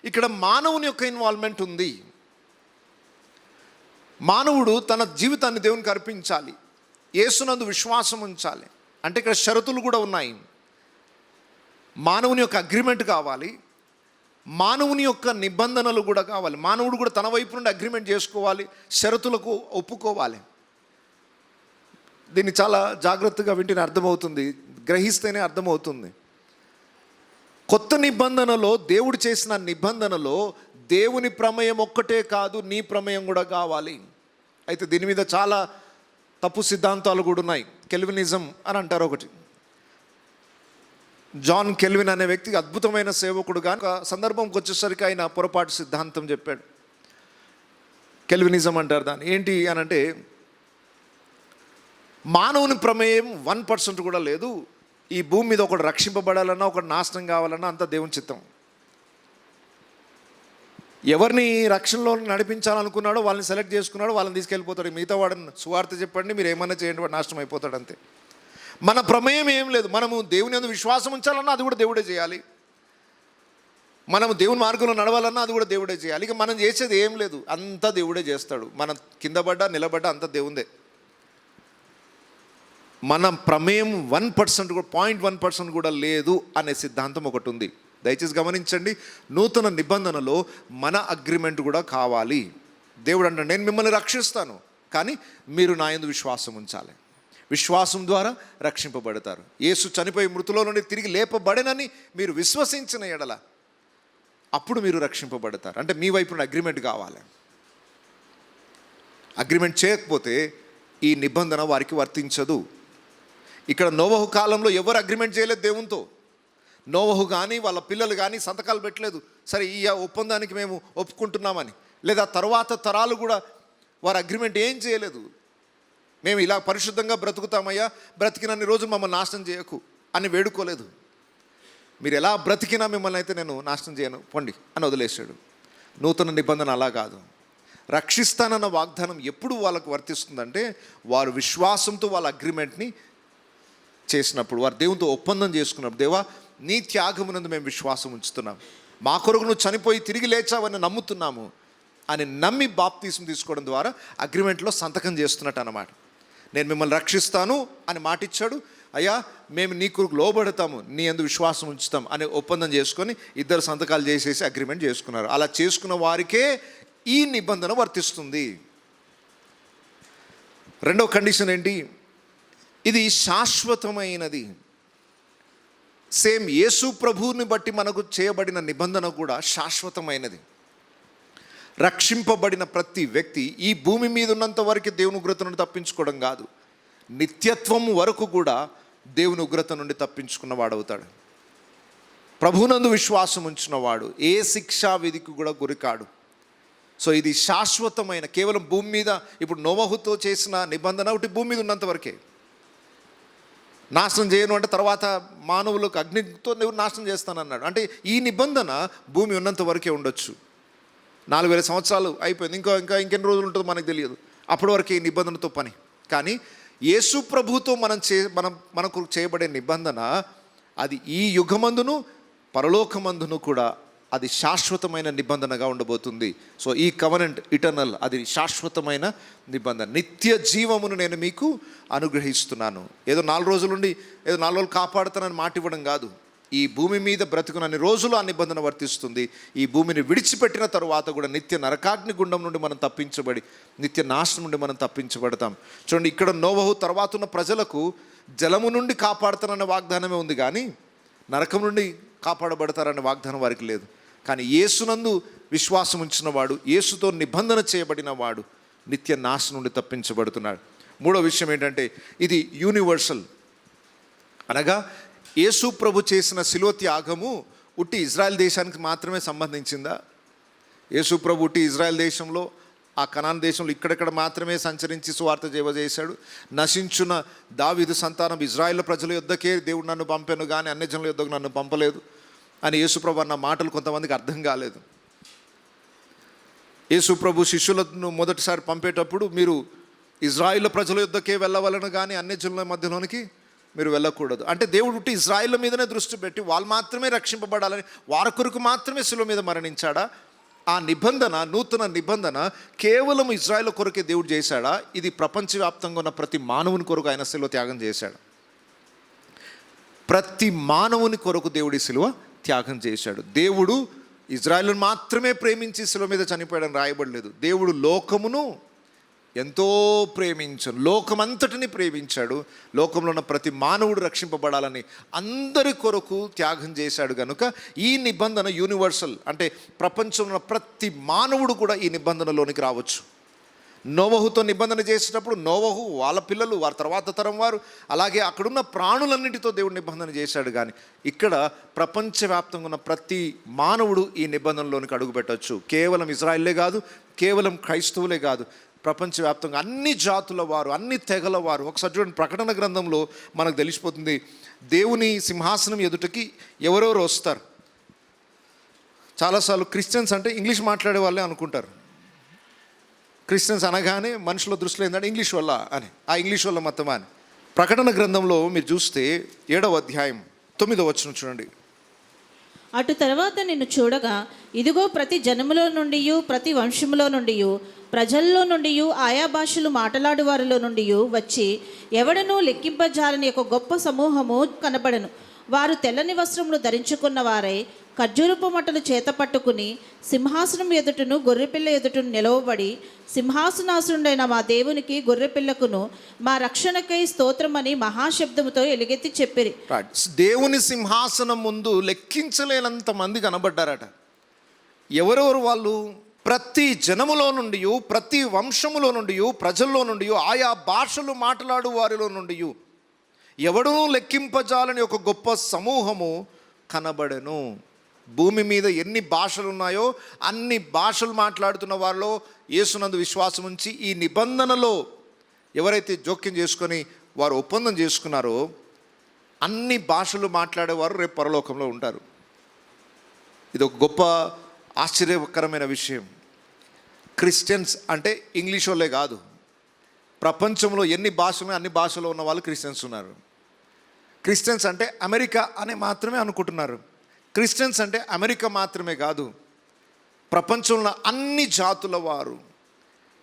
ఇక్కడ మానవుని యొక్క ఇన్వాల్వ్మెంట్ ఉంది. మానవుడు తన జీవితాన్ని దేవునికి అర్పించాలి, యేసునందు విశ్వాసం ఉంచాలి. అంటే ఇక్కడ షరతులు కూడా ఉన్నాయి. మానవుని యొక్క అగ్రిమెంట్ కావాలి, మానవుని యొక్క నిబంధనలు కూడా కావాలి. మానవుడు కూడా తన వైపు నుండి అగ్రిమెంట్ చేసుకోవాలి, షరతులకు ఒప్పుకోవాలి. దీన్ని చాలా జాగ్రత్తగా వింటేనే అర్థమవుతుంది, గ్రహిస్తేనే అర్థమవుతుంది. కొత్త నిబంధనలో దేవుడు చేసిన నిబంధనలో దేవుని ప్రమేయం ఒక్కటే కాదు, నీ ప్రమేయం కూడా కావాలి. అయితే దీని మీద చాలా తప్పు సిద్ధాంతాలు కూడా ఉన్నాయి. కెల్వినిజం అని అంటారు ఒకటి. జాన్ కెల్విన్ అనే వ్యక్తికి అద్భుతమైన సేవకుడు, కానీ ఒక సందర్భంకి వచ్చేసరికి ఆయన పొరపాటు సిద్ధాంతం చెప్పాడు. కెల్వినిజం అంటారు దాన్ని. ఏంటి అని అంటే, మానవుని ప్రమేయం 1% కూడా లేదు. ఈ భూమి మీద ఒకడు రక్షింపబడాలన్నా, ఒకటి నాశనం కావాలన్నా అంతా దేవుని చిత్తం. ఎవరిని రక్షణలో నడిపించాలనుకున్నాడో వాళ్ళని సెలెక్ట్ చేసుకున్నాడో వాళ్ళని తీసుకెళ్ళిపోతాడు. మిగతా వాడిని సువార్త చెప్పండి, మీరు ఏమన్నా చేయండి, వాడు నాశనం అయిపోతాడు అంతే. మన ప్రమేయం ఏం లేదు. మనము దేవుని యందు విశ్వాసం ఉంచాలన్నా అది కూడా దేవుడే చేయాలి, మనము దేవుని మార్గంలో నడవాలన్నా అది కూడా దేవుడే చేయాలి. ఇక మనం చేసేది ఏం లేదు, అంతా దేవుడే చేస్తాడు. మనం కింద పడ్డా నిలబడ్డా అంతా దేవుందే. మన ప్రమేయం 1% కూడా 0.1% కూడా లేదు అనే సిద్ధాంతం ఒకటి ఉంది. దయచేసి గమనించండి, నూతన నిబంధనలో మన అగ్రిమెంట్ కూడా కావాలి. దేవుడు అంటాడు, నేను మిమ్మల్ని రక్షిస్తాను, కానీ మీరు నా యందు విశ్వాసం ఉంచాలి. విశ్వాసం ద్వారా రక్షింపబడతారు. యేసు చనిపోయి మృతులో నుండి తిరిగి లేపబడనని మీరు విశ్వసించిన ఎడల అప్పుడు మీరు రక్షింపబడతారు. అంటే మీ వైపు నుండి అగ్రిమెంట్ కావాలి. అగ్రిమెంట్ చేయకపోతే ఈ నిబంధన వారికి వర్తించదు. ఇక్కడ నోవహు కాలంలో ఎవరు అగ్రిమెంట్ చేయలేదు దేవునితో. నోవహు కానీ వాళ్ళ పిల్లలు కానీ సంతకాలు పెట్టలేదు, సరే ఈ ఒప్పందానికి మేము ఒప్పుకుంటున్నామని. లేదా తర్వాత తరాలు కూడా వారు అగ్రిమెంట్ ఏం చేయలేదు. మేము ఇలా పరిశుద్ధంగా బ్రతుకుతామయ్యా, బ్రతికినన్ని రోజులు మమ్మల్ని నాశనం చేయకు అని వేడుకోలేదు. మీరు ఎలా బ్రతికినా మిమ్మల్ని అయితే నేను నాశనం చేయను, పొండి అని వదిలేశాడు. నూతన నిబంధన అలా కాదు. రక్షిస్తానన్న వాగ్దానం ఎప్పుడు వాళ్ళకు వర్తిస్తుందంటే వారు విశ్వాసంతో వాళ్ళ అగ్రిమెంట్ని చేసినప్పుడు, వారు దేవునితో ఒప్పందం చేసుకున్నప్పుడు, దేవా నీ త్యాగమునందు మేము విశ్వాసం ఉంచుతున్నాం, మా కొరకు నువ్వు చనిపోయి తిరిగి లేచావని నమ్ముతున్నాము అని నమ్మి బాప్తీసం తీసుకోవడం ద్వారా అగ్రిమెంట్లో సంతకం చేస్తున్నట్టు అన్నమాట. నేను మిమ్మల్ని రక్షిస్తాను అని మాట ఇచ్చాడు, అయ్యా మేము నీ కొరకు లోబడతాము, నీ యందు విశ్వాసం ఉంచుతాం అని ఒప్పందం చేసుకొని ఇద్దరు సంతకాలు చేసేసి అగ్రిమెంట్ చేసుకున్నారు. అలా చేసుకున్న వారికే ఈ నిబంధన వర్తిస్తుంది. రెండవ కండిషన్ ఏంటి? ఇది శాశ్వతమైనది. సేమ్ యేసు ప్రభువుని బట్టి మనకు చేయబడిన నిబంధన కూడా శాశ్వతమైనది. రక్షింపబడిన ప్రతి వ్యక్తి ఈ భూమి మీద ఉన్నంత వరకు దేవుని ఉగ్రత నుండి తప్పించుకోవడం కాదు, నిత్యత్వం వరకు కూడా దేవుని ఉగ్రత నుండి తప్పించుకున్న వాడవుతాడు. ప్రభువునందు విశ్వాసం ఉంచినవాడు ఏ శిక్షా విధికి కూడా గురికాడు. సో ఇది శాశ్వతమైన, కేవలం భూమి మీద ఇప్పుడు నోవహుతో చేసిన నిబంధన ఒకటి భూమి మీద ఉన్నంత వరకే. నాశనం చేయను అంటే తర్వాత మానవులకు అగ్నితో నువ్వు నాశనం చేస్తానన్నాడు. అంటే ఈ నిబంధన భూమి ఉన్నంత వరకే ఉండొచ్చు. 4000 సంవత్సరాలు అయిపోయింది, ఇంకెన్ని రోజులు ఉంటుందో మనకు తెలియదు. అప్పటి వరకు ఈ నిబంధనతో పని. కానీ యేసు ప్రభుతో మనకు చేయబడే నిబంధన అది ఈ యుగమందును పరలోకమందును కూడా అది శాశ్వతమైన నిబంధనగా ఉండబోతుంది. సో ఈ కవనెంట్ ఇటర్నల్, అది శాశ్వతమైన నిబంధన. నిత్య జీవమును నేను మీకు అనుగ్రహిస్తున్నాను. ఏదో 4 రోజులుండి ఏదో 4 రోజులు కాపాడుతానని మాట ఇవ్వడం కాదు. ఈ భూమి మీద బ్రతుకునన్ని రోజులు ఆ నిబంధన వర్తిస్తుంది. ఈ భూమిని విడిచిపెట్టిన తరువాత కూడా నిత్య నరకాగ్ని గుండం నుండి మనం తప్పించబడి నిత్య నాశనం నుండి మనం తప్పించబడతాం. చూడండి, ఇక్కడ నోవహు తర్వాత ఉన్న ప్రజలకు జలము నుండి కాపాడుతానన్న వాగ్దానమే ఉంది, కానీ నరకం నుండి కాపాడబడతారన్న వాగ్దానం వారికి లేదు. కానీ యేసునందు విశ్వాసం ఉంచిన వాడు, యేసుతో నిబంధన చేయబడిన వాడు నిత్య నాశనం నుండి తప్పించబడుతున్నాడు. మూడో విషయం ఏంటంటే ఇది యూనివర్సల్, అనగా యేసు ప్రభు చేసిన శిలువ త్యాగము ఉట్టి ఇజ్రాయెల్ దేశానికి మాత్రమే సంబంధించిందా? యేసు ప్రభు ఉట్టి ఇజ్రాయెల్ దేశంలో, ఆ కనాన్ దేశంలో ఇక్కడెక్కడ మాత్రమే సంచరించి సువార్త చేశాడు? నశించున్న దావీదు సంతానం ఇజ్రాయెల్ ప్రజల యొద్దకే దేవుడు నన్ను పంపాను కానీ అన్ని జనుల యొద్దకు నన్ను పంపలేదు అని యేసు ప్రభు అన్న మాటలు కొంతమందికి అర్థం కాలేదు. యేసు ప్రభు శిష్యులను మొదటిసారి పంపేటప్పుడు మీరు ఇజ్రాయిల్ ప్రజల యొద్దకే వెళ్ళవలను కానీ అన్ని జనుల మధ్యలోనికి మీరు వెళ్ళకూడదు అంటే దేవుడు ఉట్టి ఇజ్రాయిల్ మీదనే దృష్టి పెట్టి వాళ్ళు మాత్రమే రక్షింపబడాలని వారి కొరకు మాత్రమే శిలువ మీద మరణించాడా? ఆ నిబంధన, నూతన నిబంధన కేవలం ఇజ్రాయిల్ కొరకే దేవుడు చేశాడా? ఇది ప్రపంచవ్యాప్తంగా ఉన్న ప్రతి మానవుని కొరకు ఆయన శిలువ త్యాగం చేశాడు. ప్రతి మానవుని కొరకు దేవుడి శిలువ త్యాగం చేశాడు. దేవుడు ఇజ్రాయిల్ను మాత్రమే ప్రేమించి శిలువ మీద చనిపోయాడని రాయబడలేదు. దేవుడు లోకమును ఎంతో ప్రేమించాడు, లోకమంతటిని ప్రేమించాడు. లోకంలో ఉన్న ప్రతి మానవుడు రక్షింపబడాలని అందరి కొరకు త్యాగం చేశాడు కనుక ఈ నిబంధన యూనివర్సల్, అంటే ప్రపంచంలో ఉన్న ప్రతి మానవుడు కూడా ఈ నిబంధనలోనికి రావచ్చు. నోవహుతో నిబంధన చేసేటప్పుడు నోవహు, వాళ్ళ పిల్లలు, వారి తర్వాత తరం వారు, అలాగే అక్కడున్న ప్రాణులన్నిటితో దేవుడు నిబంధన చేశాడు. కానీ ఇక్కడ ప్రపంచవ్యాప్తంగా ఉన్న ప్రతి మానవుడు ఈ నిబంధనలోనికి అడుగుపెట్టవచ్చు. కేవలం ఇజ్రాయిల్లే కాదు, కేవలం క్రైస్తవులే కాదు, ప్రపంచవ్యాప్తంగా అన్ని జాతుల వారు, అన్ని తెగల వారు. ఒకసారి చూడండి, ప్రకటన గ్రంథంలో మనకు తెలిసిపోతుంది దేవుని సింహాసనం ఎదుటకి ఎవరెవరు వస్తారు. చాలాసార్లు క్రిస్టియన్స్ అంటే ఇంగ్లీష్ మాట్లాడే వాళ్ళే అనుకుంటారు. క్రిస్టియన్స్ అనగానే మనుషుల దృష్టిలో ఏంటంటే ఇంగ్లీష్ వల్ల అని, ఆ ఇంగ్లీష్ వల్ల మొత్తం అని. ప్రకటన గ్రంథంలో మీరు చూస్తే 7వ అధ్యాయం 9వ వచనం చూడండి. అటు తర్వాత నిన్ను చూడగా ఇదిగో ప్రతి జనములో నుండి, ప్రతి వంశములో నుండి, ప్రజల్లో నుండి, ఆయా భాషలు మాట్లాడు వారిలో నుండి వచ్చి ఎవడనూ లెక్కింపజాలని ఒక గొప్ప సమూహము కనబడను. వారు తెల్లని వస్త్రములు ధరించుకున్న వారై ఖర్జూరపు మట్టలు చేత పట్టుకుని సింహాసనం ఎదుటను గొర్రెపిల్ల ఎదుటను నిలవబడి సింహాసనాసురుడైన మా దేవునికి గొర్రెపిల్లకును మా రక్షణకై స్తోత్రమని మహాశబ్దముతో ఎలుగెత్తి చెప్పిరి. దేవుని సింహాసనం ముందు లెక్కించలేనంత మంది కనబడ్డారట. ఎవరెవరు వాళ్ళు? ప్రతి జనములో నుండి, ప్రతి వంశములో నుండి, ప్రజల్లో నుండి, ఆయా భాషలు మాట్లాడు వారిలో నుండి ఎవడూ లెక్కింపజాలని ఒక గొప్ప సమూహము కనబడెను. భూమి మీద ఎన్ని భాషలు ఉన్నాయో అన్ని భాషలు మాట్లాడుతున్న వారిలో యేసునందు విశ్వాసం ఉంచి ఈ నిబంధనలో ఎవరైతే జోక్యం చేసుకొని వారు ఒప్పందం చేసుకున్నారో అన్ని భాషలు మాట్లాడేవారు రేపు పరలోకంలో ఉంటారు. ఇది ఒక గొప్ప ఆశ్చర్యకరమైన విషయం. క్రిస్టియన్స్ అంటే ఇంగ్లీష్ వాళ్ళే కాదు, ప్రపంచంలో ఎన్ని భాషలు అన్ని భాషలో ఉన్న వాళ్ళు క్రిస్టియన్స్ ఉన్నారు. క్రిస్టియన్స్ అంటే అమెరికా అని మాత్రమే అనుకుంటున్నారు. క్రిస్టియన్స్ అంటే అమెరికా మాత్రమే కాదు, ప్రపంచంలో అన్ని జాతుల వారు.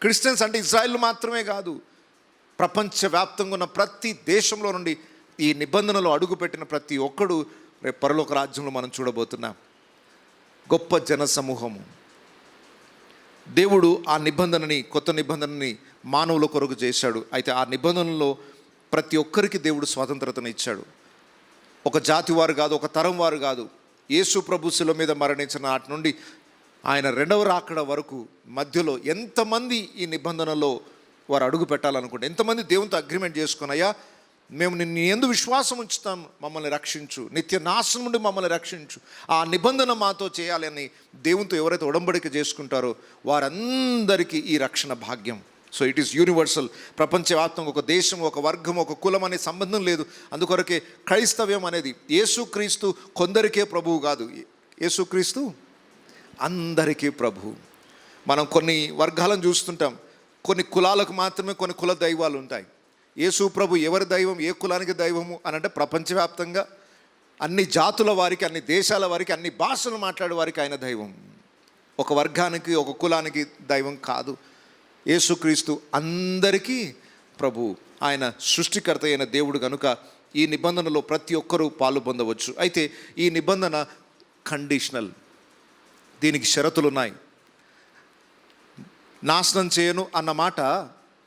క్రిస్టియన్స్ అంటే ఇజ్రాయిల్ మాత్రమే కాదు, ప్రపంచవ్యాప్తంగా ఉన్న ప్రతి దేశంలో నుండి ఈ నిబంధనలో అడుగుపెట్టిన ప్రతి ఒక్కడు రేపు పరలోక రాజ్యంలో మనం చూడబోతున్నాం. గొప్ప జన సమూహము. దేవుడు ఆ నిబంధనని, కొత్త నిబంధనని మానవుల కొరకు చేశాడు. అయితే ఆ నిబంధనలో ప్రతి ఒక్కరికి దేవుడు స్వాతంత్రతను ఇచ్చాడు. ఒక జాతి వారు కాదు, ఒక తరం వారు కాదు. యేసు ప్రభు శిలువ మీద మరణించిన నాటి నుండి ఆయన 2వ రాకడ వరకు మధ్యలో ఎంతమంది ఈ నిబంధనలో వారు అడుగు పెట్టాలనుకుంటే, ఎంతమంది దేవునితో అగ్రిమెంట్ చేసుకున్నాయా, మేము నిన్ను ఎందు విశ్వాసం ఉంచుతాం, మమ్మల్ని రక్షించు, నిత్య నాశనం నుండి మమ్మల్ని రక్షించు, ఆ నిబంధన మాతో చేయాలని దేవునితో ఎవరైతే ఉడంబడిక చేసుకుంటారో వారందరికీ ఈ రక్షణ భాగ్యం. So it is universal. ప్రపంచవ్యాప్తంగా ఒక దేశం, ఒక వర్గం, ఒక కులం అనే సంబంధం లేదు. అందుకొరకే క్రైస్తవ్యం అనేది యేసుక్రీస్తు కొందరికే ప్రభువు కాదు, యేసుక్రీస్తు అందరికీ ప్రభువు. మనం కొన్ని వర్గాలను చూస్తుంటాం, కొన్ని కులాలకు మాత్రమే కొన్ని కుల దైవాలు ఉంటాయి. యేసు ప్రభు ఎవరి దైవం, ఏ కులానికి దైవము అని అంటే ప్రపంచవ్యాప్తంగా అన్ని జాతుల వారికి, అన్ని దేశాల వారికి, అన్ని భాషలు మాట్లాడే వారికి ఆయన దైవం. ఒక వర్గానికి, ఒక కులానికి దైవం కాదు. యేసుక్రీస్తు అందరికీ ప్రభు, ఆయన సృష్టికర్త అయిన దేవుడు కనుక ఈ నిబంధనలో ప్రతి ఒక్కరూ పాలు పొందవచ్చు. అయితే ఈ నిబంధన కండిషనల్, దీనికి షరతులు ఉన్నాయి. నాశనం చేయను అన్న మాట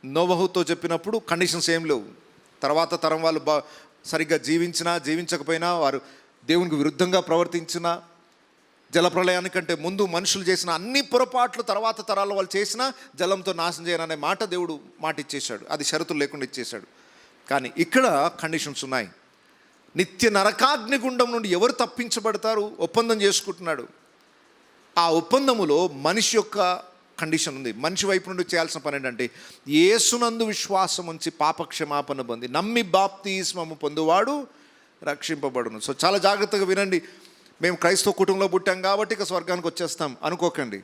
నోవహుతో చెప్పినప్పుడు కండిషన్స్ ఏం లేవు. తర్వాత తరం వాళ్ళు సరిగ్గా జీవించినా జీవించకపోయినా, వారు దేవునికి విరుద్ధంగా ప్రవర్తించినా, జలప్రళయానికంటే ముందు మనుషులు చేసిన అన్ని పొరపాట్లు తర్వాత తరాలు వాళ్ళు చేసినా జలంతో నాశనం చేయననే మాట దేవుడు మాట ఇచ్చేశాడు. అది షరతులు లేకుండా ఇచ్చేశాడు. కానీ ఇక్కడ కండిషన్స్ ఉన్నాయి. నిత్య నరకాగ్నిగుండం నుండి ఎవరు తప్పించబడతారు? ఒప్పందం చేసుకుంటున్నాడు. ఆ ఒప్పందములో మనిషి యొక్క కండిషన్ ఉంది. మనిషి వైపు నుండి చేయాల్సిన పని ఏంటంటే యేసునందు విశ్వాసం ఉంచి పాపక్షమాపణ పొంది నమ్మి బాప్తిస్మము పొందువాడు రక్షింపబడును. సో చాలా జాగ్రత్తగా వినండి. మేము క్రైస్తవ కుటుంబంలో పుట్టాం కాబట్టి ఇక స్వర్గానికి వచ్చేస్తాం అనుకోకండి.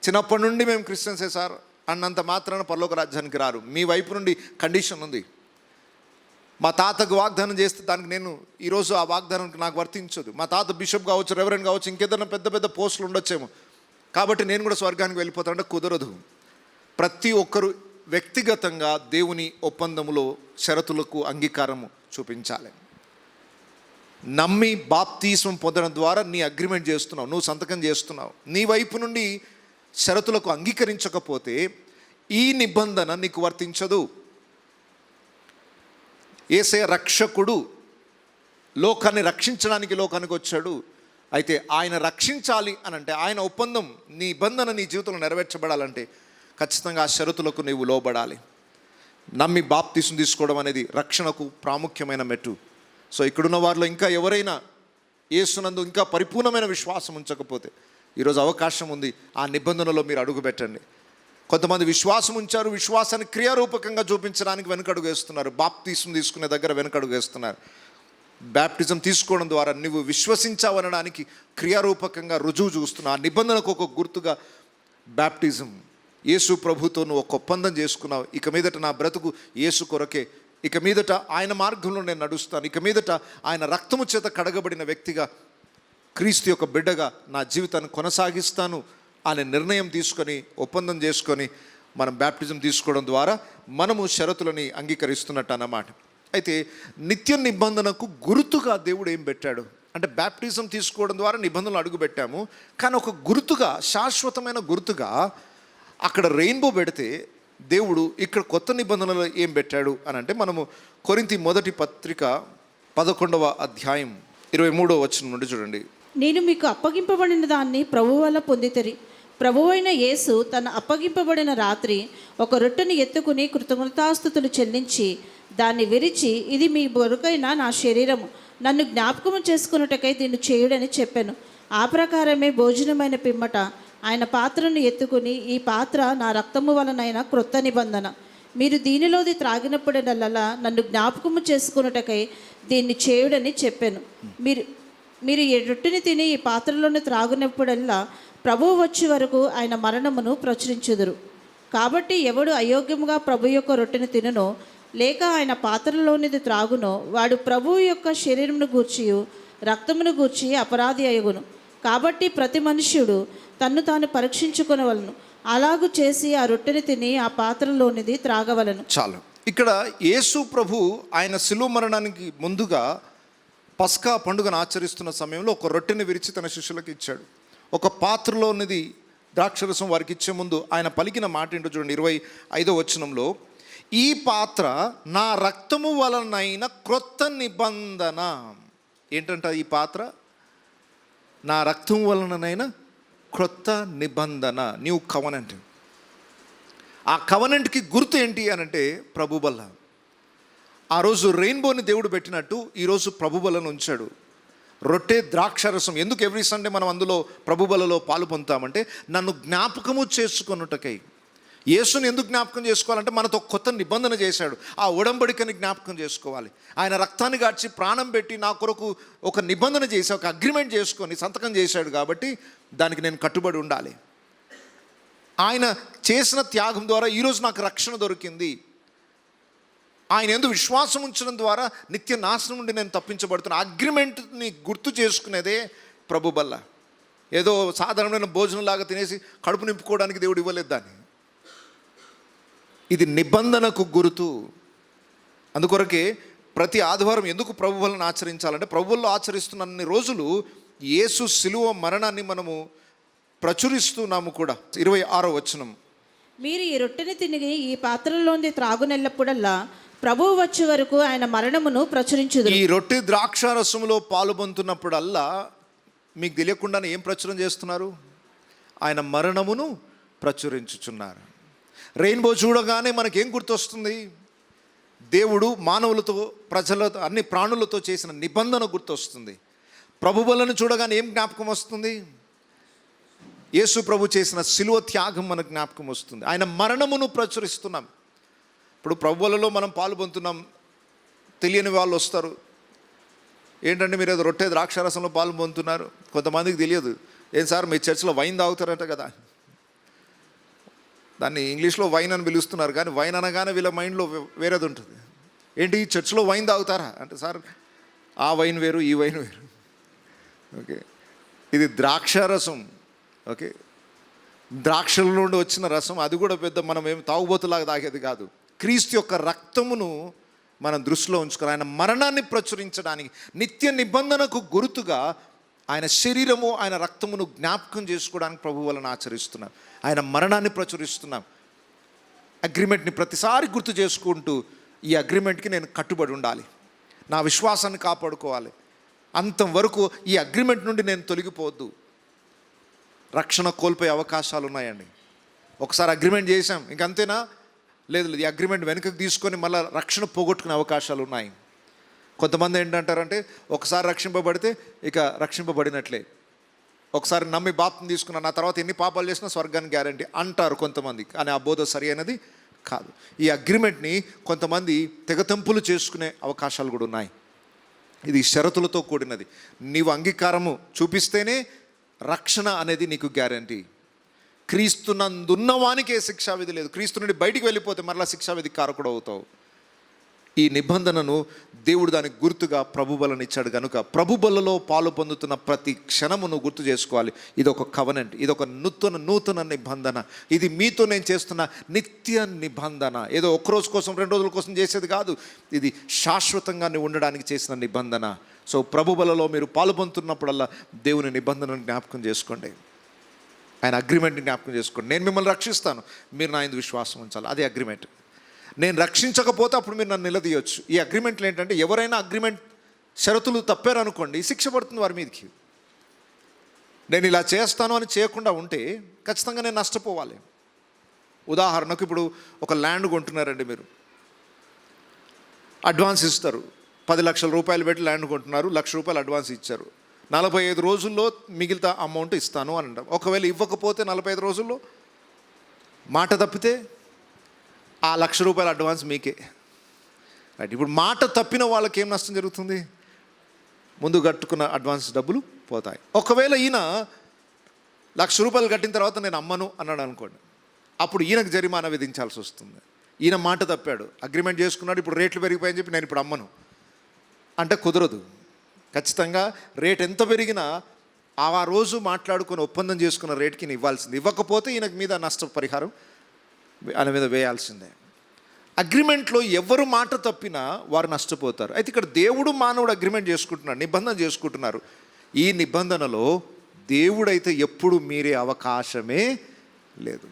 చిన్నప్పటి నుండి మేము క్రిస్టియన్సే సార్ అన్నంత మాత్రాన పరలోక రాజ్యానికి రారు. మీ వైపు నుండి కండిషన్ ఉంది. మా తాతకు వాగ్దానం చేస్తే దానికి నేను ఈరోజు ఆ వాగ్దానానికి నాకు వర్తించదు. మా తాత బిషప్ కావచ్చు, రెవరెండ్ కావచ్చు, ఇంకేదైనా పెద్ద పెద్ద పోస్టులు ఉండొచ్చేమో, కాబట్టి నేను కూడా స్వర్గానికి వెళ్ళిపోతానంటే కుదరదు. ప్రతి ఒక్కరు వ్యక్తిగతంగా దేవుని ఒప్పందములో షరతులకు అంగీకారము చూపించాలి. నమ్మి బాప్తిస్మం పొందడం ద్వారా నీ అగ్రిమెంట్ చేస్తున్నావు, నువ్వు సంతకం చేస్తున్నావు. నీ వైపు నుండి షరతులకు అంగీకరించకపోతే ఈ నిబంధన నీకు వర్తించదు. యేసయ్య రక్షకుడు, లోకాన్ని రక్షించడానికి లోకానికి వచ్చాడు. అయితే ఆయన రక్షించాలి అని అంటే ఆయన ఒప్పందం, నీ నిబంధన నీ జీవితంలో నెరవేర్చబడాలంటే ఖచ్చితంగా ఆ షరతులకు నీవు లోబడాలి. నమ్మి బాప్తిస్మం తీసుకోవడం అనేది రక్షణకు ప్రాముఖ్యమైన మెట్టు. సో ఇక్కడున్న వారిలో ఇంకా ఎవరైనా యేసునందు ఇంకా పరిపూర్ణమైన విశ్వాసం ఉంచకపోతే ఈరోజు అవకాశం ఉంది. ఆ నిబంధనలో మీరు అడుగు పెట్టండి. కొంతమంది విశ్వాసం ఉంచారు, విశ్వాసాన్ని క్రియారూపకంగా చూపించడానికి వెనకడుగు వేస్తున్నారు. బాప్తిస్మం తీసుకునే దగ్గర వెనకడుగు వేస్తున్నారు. బ్యాప్టిజం తీసుకోవడం ద్వారా నువ్వు విశ్వసించావనడానికి క్రియారూపకంగా రుజువు చూస్తున్నావు. ఆ నిబంధనకు ఒక గుర్తుగా బ్యాప్టిజం. యేసు ప్రభుతో నువ్వు ఒక ఒప్పందం చేసుకున్నావు. ఇక మీదట నా బ్రతుకు యేసు కొరకే, ఇక మీదట ఆయన మార్గంలో నేను నడుస్తాను, ఇక మీదట ఆయన రక్తము చేత కడగబడిన వ్యక్తిగా, క్రీస్తు యొక్క బిడ్డగా నా జీవితాన్ని కొనసాగిస్తాను అనే నిర్ణయం తీసుకొని ఒప్పందం చేసుకొని మనం బ్యాప్టిజం తీసుకోవడం ద్వారా మనము షరతులని అంగీకరిస్తున్నట్టు అన్నమాట. అయితే నిత్య నిబంధనకు గుర్తుగా దేవుడు ఏం పెట్టాడు అంటే, బ్యాప్టిజం తీసుకోవడం ద్వారా నిబంధనలు అడుగు పెట్టాము, కానీ ఒక గుర్తుగా, శాశ్వతమైన గుర్తుగా అక్కడ రెయిన్బో పెడితే దేవుడు ఇక్కడ కొత్త నిబంధనలు ఏం పెట్టాడు అని అంటే, మనము కొరింథీ మొదటి పత్రిక 11వ అధ్యాయం 23వ వచనం నుండి చూడండి. నేను మీకు అప్పగింపబడిన దాన్ని ప్రభువు వల్ల పొందితిరి. ప్రభువైన యేసు తన అప్పగింపబడిన రాత్రి ఒక రొట్టెను ఎత్తుకుని కృతజ్ఞతాస్తుతులు చెల్లించి దాన్ని విరిచి, ఇది మీ బొరుకైన నా శరీరము, నన్ను జ్ఞాపకము చేసుకున్నటకై దీన్ని చేయుడని చెప్పాను. ఆ ప్రకారమే భోజనమైన పిమ్మట ఆయన పాత్రను ఎత్తుకుని, ఈ పాత్ర నా రక్తము వలనైన క్రొత్త నిబంధన, మీరు దీనిలోది త్రాగినప్పుడల్లా నన్ను జ్ఞాపకము చేసుకున్నటకై దీన్ని చేయుడని చెప్పాను. మీరు ఈ రొట్టెని తిని ఈ పాత్రలోని త్రాగినప్పుడల్లా ప్రభువు వచ్చే వరకు ఆయన మరణమును ప్రచురించుదురు. కాబట్టి ఎవడు అయోగ్యముగా ప్రభు యొక్క రొట్టెను తినునో లేక ఆయన పాత్రలోనిది త్రాగునో వాడు ప్రభువు యొక్క శరీరమును గూర్చియు రక్తమును గూర్చి అపరాధి అయ్యును. కాబట్టి ప్రతి మనుష్యుడు తన్ను తాను పరీక్షించుకొనవలను, అలాగు చేసి ఆ రొట్టెని తిని ఆ పాత్రలోనిది త్రాగవలను. చాలు. ఇక్కడ యేసు ప్రభు ఆయన శిలువ మరణానికి ముందుగా పస్కా పండుగను ఆచరిస్తున్న సమయంలో ఒక రొట్టెని విరిచి తన శిష్యులకు ఇచ్చాడు. ఒక పాత్రలోనిది ద్రాక్షరసం వారికి ఇచ్చే ముందు ఆయన పలికిన మాట ఏంటో చూడండి. 25వ వచనంలో, ఈ పాత్ర నా రక్తము వలనైన క్రొత్త నిబంధన. ఏంటంట ఈ పాత్ర? నా రక్తం వలననైనా క్రొత్త నిబంధన, న్యూ కవనెంట్. ఆ కవనెంట్కి గుర్తు ఏంటి అనంటే ప్రభు బల్ల. ఆ రోజు రెయిన్బోని దేవుడు పెట్టినట్టు ఈరోజు ప్రభు బలను ఉంచాడు. రొట్టె ద్రాక్షరసం. ఎందుకు ఎవ్రీ సండే మనం అందులో ప్రభు బలలో పాలు పొందుతామంటే, నన్ను జ్ఞాపకము చేసుకొనుటకై. యేసుని ఎందుకు జ్ఞాపకం చేసుకోవాలంటే మనతో కొత్త నిబంధన చేశాడు. ఆ ఉడంబడికని జ్ఞాపకం చేసుకోవాలి. ఆయన రక్తాన్ని గార్చి ప్రాణం పెట్టి నా కొరకు ఒక నిబంధన చేసి, ఒక అగ్రిమెంట్ చేసుకొని సంతకం చేశాడు. కాబట్టి దానికి నేను కట్టుబడి ఉండాలి. ఆయన చేసిన త్యాగం ద్వారా ఈరోజు నాకు రక్షణ దొరికింది. ఆయన యందు విశ్వాసం ఉంచడం ద్వారా నిత్య నాశనం నుండి నేను తప్పించబడుతున్నా. అగ్రిమెంట్ని గుర్తు చేసుకునేదే ప్రభు బల్ల. ఏదో సాధారణమైన భోజనంలాగా తినేసి కడుపు నింపుకోవడానికి దేవుడు ఇవ్వలేదు దాన్ని. ఇది నిబంధనకు గుర్తు. అందుకొరకే ప్రతి ఆదివారం ఎందుకు ప్రభు బలను ఆచరించాలంటే, ప్రభువుల్లో ఆచరిస్తున్న అన్ని రోజులు యేసు శిలువ మరణాన్ని మనము ప్రచురిస్తున్నాము కూడా. 26వ వచనం, మీరు ఈ రొట్టెని తిని ఈ పాత్రలోని త్రాగునెల్లప్పుడల్లా ప్రభువు వచ్చే వరకు ఆయన మరణమును ప్రచురించుదురు. ఈ రొట్టె ద్రాక్షారసములో పాలు పొందుతున్నప్పుడల్లా మీకు తెలియకుండానే ఏం ప్రచురం చేస్తున్నారు? ఆయన మరణమును ప్రచురించుచున్నారు. రెయిన్బో చూడగానే మనకేం గుర్తొస్తుంది? దేవుడు మానవులతో, ప్రజలతో, అన్ని ప్రాణులతో చేసిన నిబంధన గుర్తొస్తుంది. ప్రభువులను చూడగానే ఏం జ్ఞాపకం వస్తుంది? యేసు ప్రభు చేసిన శిలువ త్యాగం మనకు జ్ఞాపకం వస్తుంది. ఆయన మరణమును ప్రచురిస్తున్నాం. ఇప్పుడు ప్రభువులలో మనం పాలు పొందుతున్నాం. తెలియని వాళ్ళు వస్తారు, ఏంటంటే మీరు ఏదో రొట్టె ద్రాక్షారసంలో పాలు పొందుతున్నారు. కొంతమందికి తెలియదు. ఏం సార్ మీ చర్చిలో వైన్ తాగుతారంట కదా, దాన్ని ఇంగ్లీష్లో వైన్ అని పిలుస్తున్నారు, కానీ వైన్ అనగానే వీళ్ళ మైండ్లో వేరేది ఉంటుంది. ఏంటి ఈ చర్చిలో వైన్ తాగుతారా అంటే, సార్ ఆ వైన్ వేరు, ఈ వైన్ వేరు. ఓకే, ఇది ద్రాక్షారసం. ఓకే, ద్రాక్షల నుండి వచ్చిన రసం, అది కూడా పెద్ద మనం ఏం తాగుబోతులాగా తాగేది కాదు. క్రీస్తు యొక్క రక్తమును మనం దృష్టిలో ఉంచుకొని ఆయన మరణాన్ని ప్రచురించడానికి, నిత్య నిబంధనకు గుర్తుగా ఆయన శరీరము, ఆయన రక్తమును జ్ఞాపకం చేసుకోవడానికి ప్రభు వలన ఆచరిస్తున్నాం. ఆయన మరణాన్ని ప్రచురిస్తున్నాం. అగ్రిమెంట్ని ప్రతిసారి గుర్తు చేసుకుంటూ, ఈ అగ్రిమెంట్కి నేను కట్టుబడి ఉండాలి, నా విశ్వాసాన్ని కాపాడుకోవాలి, అంతవరకు ఈ అగ్రిమెంట్ నుండి నేను తొలగిపోవద్దు. రక్షణ కోల్పోయే అవకాశాలు ఉన్నాయండి. ఒకసారి అగ్రిమెంట్ చేశాం, ఇంకంతేనా? లేదు, ఈ అగ్రిమెంట్ వెనుకకు తీసుకొని మళ్ళీ రక్షణ పోగొట్టుకునే అవకాశాలు ఉన్నాయి. కొంతమంది ఏంటంటారంటే, ఒకసారి రక్షింపబడితే ఇక రక్షింపబడినట్లే, ఒకసారి నమ్మి బాప్తిని తీసుకున్నా, నా తర్వాత ఎన్ని పాపాలు చేసినా స్వర్గానికి గ్యారంటీ అంటారు కొంతమంది. కానీ ఆ బోధ సరి అయినది కాదు. ఈ అగ్రిమెంట్ని కొంతమంది తెగతెంపులు చేసుకునే అవకాశాలు కూడా ఉన్నాయి. ఇది షరతులతో కూడినది. నీవు అంగీకారము చూపిస్తేనే రక్షణ అనేది నీకు గ్యారంటీ. క్రీస్తునందున్నవానికే శిక్షావిధి లేదు. క్రీస్తు నుండి బయటికి వెళ్ళిపోతే మరలా శిక్షావిధి కారకుడు అవుతావు. ఈ నిబంధనను దేవుడు దానికి గుర్తుగా ప్రభు బలను ఇచ్చాడు కనుక ప్రభు బలలో పాలు పొందుతున్న ప్రతి క్షణమును గుర్తు చేసుకోవాలి. ఇది ఒక కవనెంట్, ఇది ఒక నూతన నిబంధన. ఇది మీతో నేను చేస్తున్న నిత్య నిబంధన. ఏదో ఒక్కరోజు కోసం, 2 రోజుల కోసం చేసేది కాదు. ఇది శాశ్వతంగా నువ్వు ఉండడానికి చేసిన నిబంధన. సో ప్రభు బలలో మీరు పాలు పొందుతున్నప్పుడల్లా దేవుని నిబంధనను జ్ఞాపకం చేసుకోండి, ఆయన అగ్రిమెంట్ని జ్ఞాపకం చేసుకోండి. నేను మిమ్మల్ని రక్షిస్తాను, మీరు నా యందు విశ్వాసం ఉంచాలి, అదే అగ్రిమెంట్. నేను రక్షించకపోతే అప్పుడు మీరు నన్ను నిలదీయొచ్చు. ఈ అగ్రిమెంట్లు ఏంటంటే, ఎవరైనా అగ్రిమెంట్ షరతులు తప్పారనుకోండి, శిక్ష పడుతుంది వారి మీదకి. నేను ఇలా చేస్తాను అని చేయకుండా ఉంటే ఖచ్చితంగా నేను నష్టపోవాలి. ఉదాహరణకు ఇప్పుడు ఒక ల్యాండ్ కొంటున్నారండి, మీరు అడ్వాన్స్ ఇస్తారు. 10 లక్షల రూపాయలు పెట్టి ల్యాండ్ కొంటున్నారు, ₹1,00,000 అడ్వాన్స్ ఇచ్చారు. 45 రోజుల్లో మిగిలిన అమౌంట్ ఇస్తాను అని అంటాం. ఒకవేళ ఇవ్వకపోతే 45 రోజుల్లో మాట తప్పితే ఆ ₹1,00,000 అడ్వాన్స్ మీకే. రైట్, ఇప్పుడు మాట తప్పిన వాళ్ళకి ఏం నష్టం జరుగుతుంది? ముందు కట్టుకున్న అడ్వాన్స్ డబ్బులు పోతాయి. ఒకవేళ ఈయన ₹1,00,000 కట్టిన తర్వాత నేను అమ్మను అన్నాడు అనుకోండి, అప్పుడు ఈయనకు జరిమానా విధించాల్సి వస్తుంది. ఈయన మాట తప్పాడు, అగ్రిమెంట్ చేసుకున్నాడు, ఇప్పుడు రేట్లు పెరిగిపోయాయని చెప్పి నేను ఇప్పుడు అమ్మను అంటే కుదరదు. ఖచ్చితంగా రేట్ ఎంత పెరిగినా ఆ రోజు మాట్లాడుకొని ఒప్పందం చేసుకున్న రేట్కి ఇవ్వాల్సింది. ఇవ్వకపోతే ఈయనకు మీద నష్టపరిహారం ఆయన మీద వేయాల్సిందే. అగ్రిమెంట్లో ఎవరు మాట తప్పినా వారు నష్టపోతారు. అయితే ఇక్కడ దేవుడు మానవుడు అగ్రిమెంట్ చేసుకుంటున్నాడు, నిబంధన చేసుకుంటున్నారు. ఈ నిబంధనలో దేవుడైతే ఎప్పుడు మీరే అవకాశమే లేదు,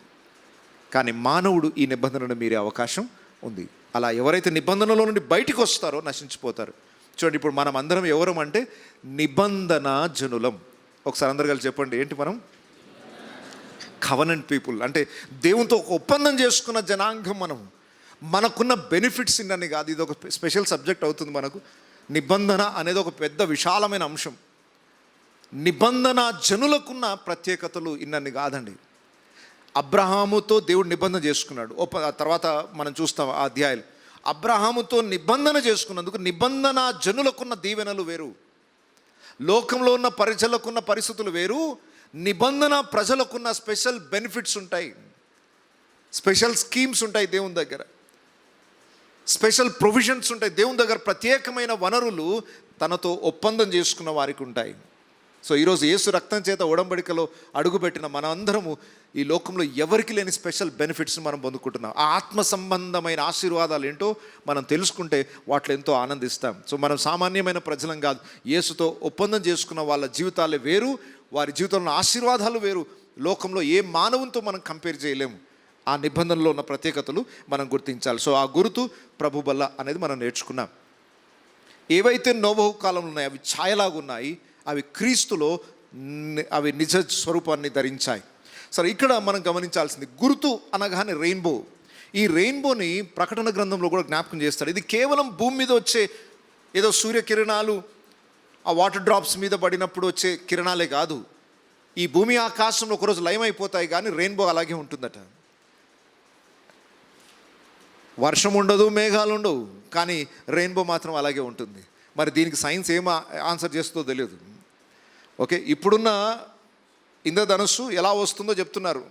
కానీ మానవుడు ఈ నిబంధనను మీరే అవకాశం ఉంది. అలా ఎవరైతే నిబంధనలో నుండి బయటికి వస్తారో నశించిపోతారు. చూడండి, ఇప్పుడు మనం అందరం ఎవరం అంటే నిబంధన జనులం. ఒకసారి అందరు కలిసి చెప్పండి, ఏంటి మనం? Covenant people. అంటే దేవునితో ఒక ఒప్పందం చేసుకున్న జనాంగం మనం. మనకున్న బెనిఫిట్స్ ఇన్నని కాదు, ఇది ఒక స్పెషల్ సబ్జెక్ట్ అవుతుంది మనకు. నిబంధన అనేది ఒక పెద్ద విశాలమైన అంశం. నిబంధన జనులకున్న ప్రత్యేకతలు ఇన్నన్ని కాదండి. అబ్రహాముతో దేవుడు నిబంధన చేసుకున్నాడు. తర్వాత మనం చూస్తాం ఆ అధ్యాయాలు. అబ్రహాముతో నిబంధన చేసుకున్నందుకు నిబంధన జనులకున్న దీవెనలు వేరు, లోకంలో ఉన్న ప్రజలకున్న పరిస్థితులు వేరు. నిబంధన ప్రజలకున్న స్పెషల్ బెనిఫిట్స్ ఉంటాయి, స్పెషల్ స్కీమ్స్ ఉంటాయి దేవుని దగ్గర, స్పెషల్ ప్రొవిజన్స్ ఉంటాయి దేవుని దగ్గర. ప్రత్యేకమైన వనరులు తనతో ఒప్పందం చేసుకున్న వారికి ఉంటాయి. సో ఈరోజు యేసు రక్తం చేత ఒడంబడికలో అడుగుపెట్టిన మన అందరము ఈ లోకంలో ఎవరికి లేని స్పెషల్ బెనిఫిట్స్ని మనం పొందుకుంటున్నాం. ఆ ఆత్మ సంబంధమైన ఆశీర్వాదాలు ఏంటో మనం తెలుసుకుంటే వాటిలో ఎంతో ఆనందిస్తాం. సో మనం సామాన్యమైన ప్రజలం కాదు, యేసుతో ఒప్పందం చేసుకున్న వాళ్ళ జీవితాలే వేరు, వారి జీవితంలో ఆశీర్వాదాలు వేరు. లోకంలో ఏ మానవునితో మనం కంపేర్ చేయలేము. ఆ నిబంధనలో ఉన్న ప్రత్యేకతలు మనం గుర్తించాలి. సో ఆ గుర్తు ప్రభు బల్ల అనేది మనం నేర్చుకున్నాం. ఏవైతే నోవహు కాలంలో ఉన్నాయో అవి ఛాయలాగా ఉన్నాయి, అవి క్రీస్తులో అవి నిజ స్వరూపాన్ని ధరించాయి. సరే, ఇక్కడ మనం గమనించాల్సింది గుర్తు అనగానే రెయిన్బో. ఈ రెయిన్బోని ప్రకటన గ్రంథంలో కూడా జ్ఞాపకం చేస్తాడు. ఇది కేవలం భూమి మీద వచ్చే ఏదో సూర్యకిరణాలు, ఆ వాటర్ డ్రాప్స్ మీద పడినప్పుడు వచ్చే కిరణాలే కాదు. ఈ భూమి ఆకాశంలో ఒకరోజు లయమైపోతాయి, కానీ రెయిన్బో అలాగే ఉంటుందట. వర్షం ఉండదు, మేఘాలు ఉండవు, కానీ రెయిన్బో మాత్రం అలాగే ఉంటుంది. మరి దీనికి సైన్స్ ఏం ఆన్సర్ చేస్తుందో తెలియదు. ఓకే, ఇప్పుడున్న ఇంద్రధనుస్సు ఎలా వస్తుందో చెప్తున్నారు.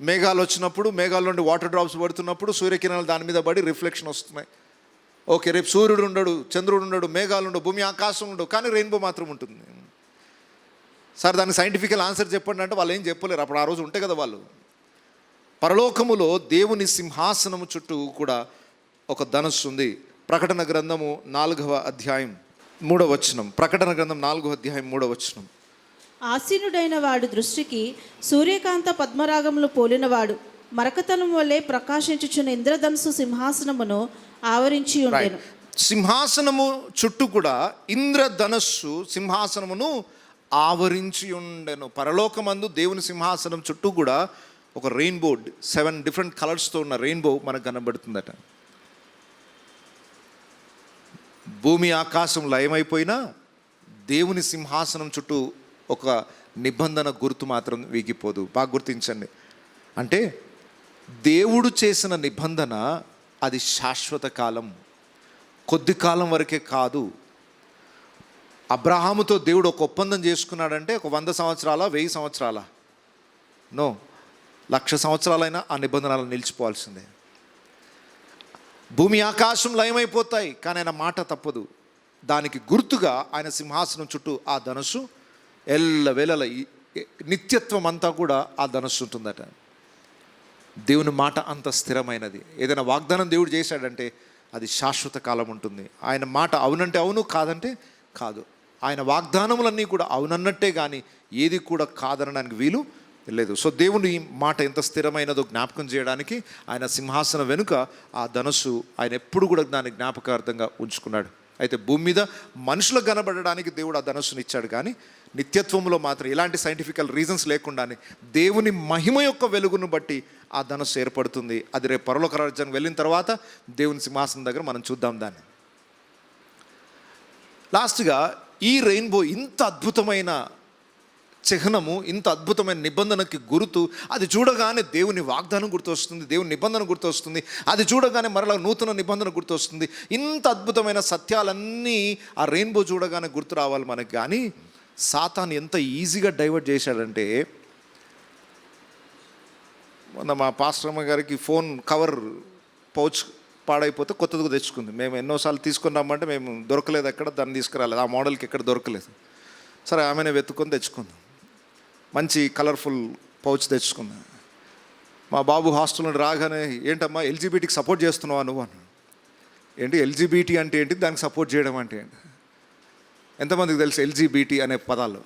మేఘాలు వచ్చినప్పుడు, మేఘాల నుండి వాటర్ డ్రాప్స్ పడుతున్నప్పుడు సూర్యకిరణాలు దాని మీద పడి రిఫ్లెక్షన్ వస్తున్నాయి. ఓకే, రేపు సూర్యుడు ఉండడు, చంద్రుడు ఉండడు, మేఘాలు ఉండవు, భూమి ఆకాశం ఉండవు, కానీ రెయిన్బో మాత్రం ఉంటుంది. సార్, దానికి సైంటిఫికల్ ఆన్సర్ చెప్పండి అంటే వాళ్ళు ఏం చెప్పలేరు. అప్పుడు ఆ రోజు ఉంటే కదా వాళ్ళు. పరలోకములో దేవుని సింహాసనము చుట్టూ కూడా ఒక ధనుస్సు ఉంది. ప్రకటన గ్రంథము 4వ అధ్యాయం 3వ వచనం. ప్రకటన గ్రంథం 4వ అధ్యాయం 3వ వచనం. ఆసీనుడైన వాడు దృష్టికి సూర్యకాంత పద్మరాగములు పోలినవాడు, మరకతనం వల్లే ప్రకాశించుచున్న ఇంద్రధనుసు సింహాసనమును ఆవరించి ఉండెను. సింహాసనము చుట్టూ కూడా ఇంద్రధనస్సు సింహాసనమును ఆవరించి ఉండెను. పరలోకమందు దేవుని సింహాసనం చుట్టూ కూడా ఒక రెయిన్బో, 7 డిఫరెంట్ కలర్స్తో ఉన్న రెయిన్బో మనకు కనబడుతుందట. భూమి ఆకాశం లయమైపోయినా దేవుని సింహాసనం చుట్టూ ఒక నిబంధన గుర్తు మాత్రం వీగిపోదు. బాగా గుర్తించండి. అంటే దేవుడు చేసిన నిబంధన అది శాశ్వత కాలం, కొద్ది కాలం వరకే కాదు. అబ్రహాముతో దేవుడు ఒక ఒప్పందం చేసుకున్నాడంటే ఒక 100 సంవత్సరాల, 1000 సంవత్సరాల, నో, 1,00,000 సంవత్సరాలైనా ఆ నిబంధనలు నిలిచిపోవాల్సిందే. భూమి ఆకాశం లయమైపోతాయి, కానీ ఆయన మాట తప్పదు. దానికి గుర్తుగా ఆయన సింహాసనం చుట్టూ ఆ ధనుస్సు ఎల్లవేళల నిత్యత్వం అంతా కూడా ఆ ధనుస్సు ఉంటుందట. దేవుని మాట అంత స్థిరమైనది. ఏదైనా వాగ్దానం దేవుడు చేశాడంటే అది శాశ్వత కాలం ఉంటుంది. ఆయన మాట అవునంటే అవును, కాదంటే కాదు. ఆయన వాగ్దానములన్నీ కూడా అవునన్నట్టే, కానీ ఏది కూడా కాదనడానికి వీలు లేదు. సో దేవుని మాట ఎంత స్థిరమైనదో జ్ఞాపకం చేయడానికి ఆయన సింహాసనం వెనుక ఆ ధనుస్సు ఆయన ఎప్పుడు కూడా దాన్ని జ్ఞాపకార్థంగా ఉంచుకున్నాడు. అయితే భూమి మీద మనుషులకు కనబడడానికి దేవుడు ఆ ధనుస్సుని ఇచ్చాడు, కానీ నిత్యత్వంలో మాత్రం ఎలాంటి సైంటిఫికల్ రీజన్స్ లేకుండానే దేవుని మహిమ యొక్క వెలుగును బట్టి ఆ ధనుస్సు ఏర్పడుతుంది. అది రేపు పరలోక రాజ్యానికి వెళ్ళిన తర్వాత దేవుని సింహాసనం దగ్గర మనం చూద్దాం దాన్ని. లాస్ట్గా ఈ రెయిన్బో ఇంత అద్భుతమైన చిహ్నము, ఇంత అద్భుతమైన నిబంధనకి గుర్తు. అది చూడగానే దేవుని వాగ్దానం గుర్తొస్తుంది, దేవుని నిబంధన గుర్తొస్తుంది. అది చూడగానే మరలా నూతన నిబంధన గుర్తొస్తుంది. ఇంత అద్భుతమైన సత్యాలన్నీ ఆ రెయిన్బో చూడగానే గుర్తు రావాలి మనకి. కానీ సాతాను ఎంత ఈజీగా డైవర్ట్ చేశాడంటే, మొన్న మా పాస్టర్ అమ్మ గారికి ఫోన్ కవర్ పౌచ్ పాడైపోతే కొత్తది తెచ్చుకుంది. మేము ఎన్నోసార్లు తీసుకుని రమ్మంటే మేము దొరకలేదు, ఎక్కడ దాన్ని తీసుకురాలేదు, ఆ మోడల్కి ఎక్కడ దొరకలేదు. సరే, ఆమెనే వెతుక్కొని తెచ్చుకుంది. మంచి కలర్ఫుల్ పౌచ్ తెచ్చుకున్నా. మా బాబు హాస్టల్ నుండి రాగానే, ఏంటమ్మా ఎల్జీబీటీకి సపోర్ట్ చేస్తున్నావా నువ్వు అని. ఏంటి ఎల్జీబీటీ అంటే ఏంటి, దానికి సపోర్ట్ చేయడం అంటే ఏంటి? ఎంతమందికి తెలుసు ఎల్జీబీటీ అనే పదాలు?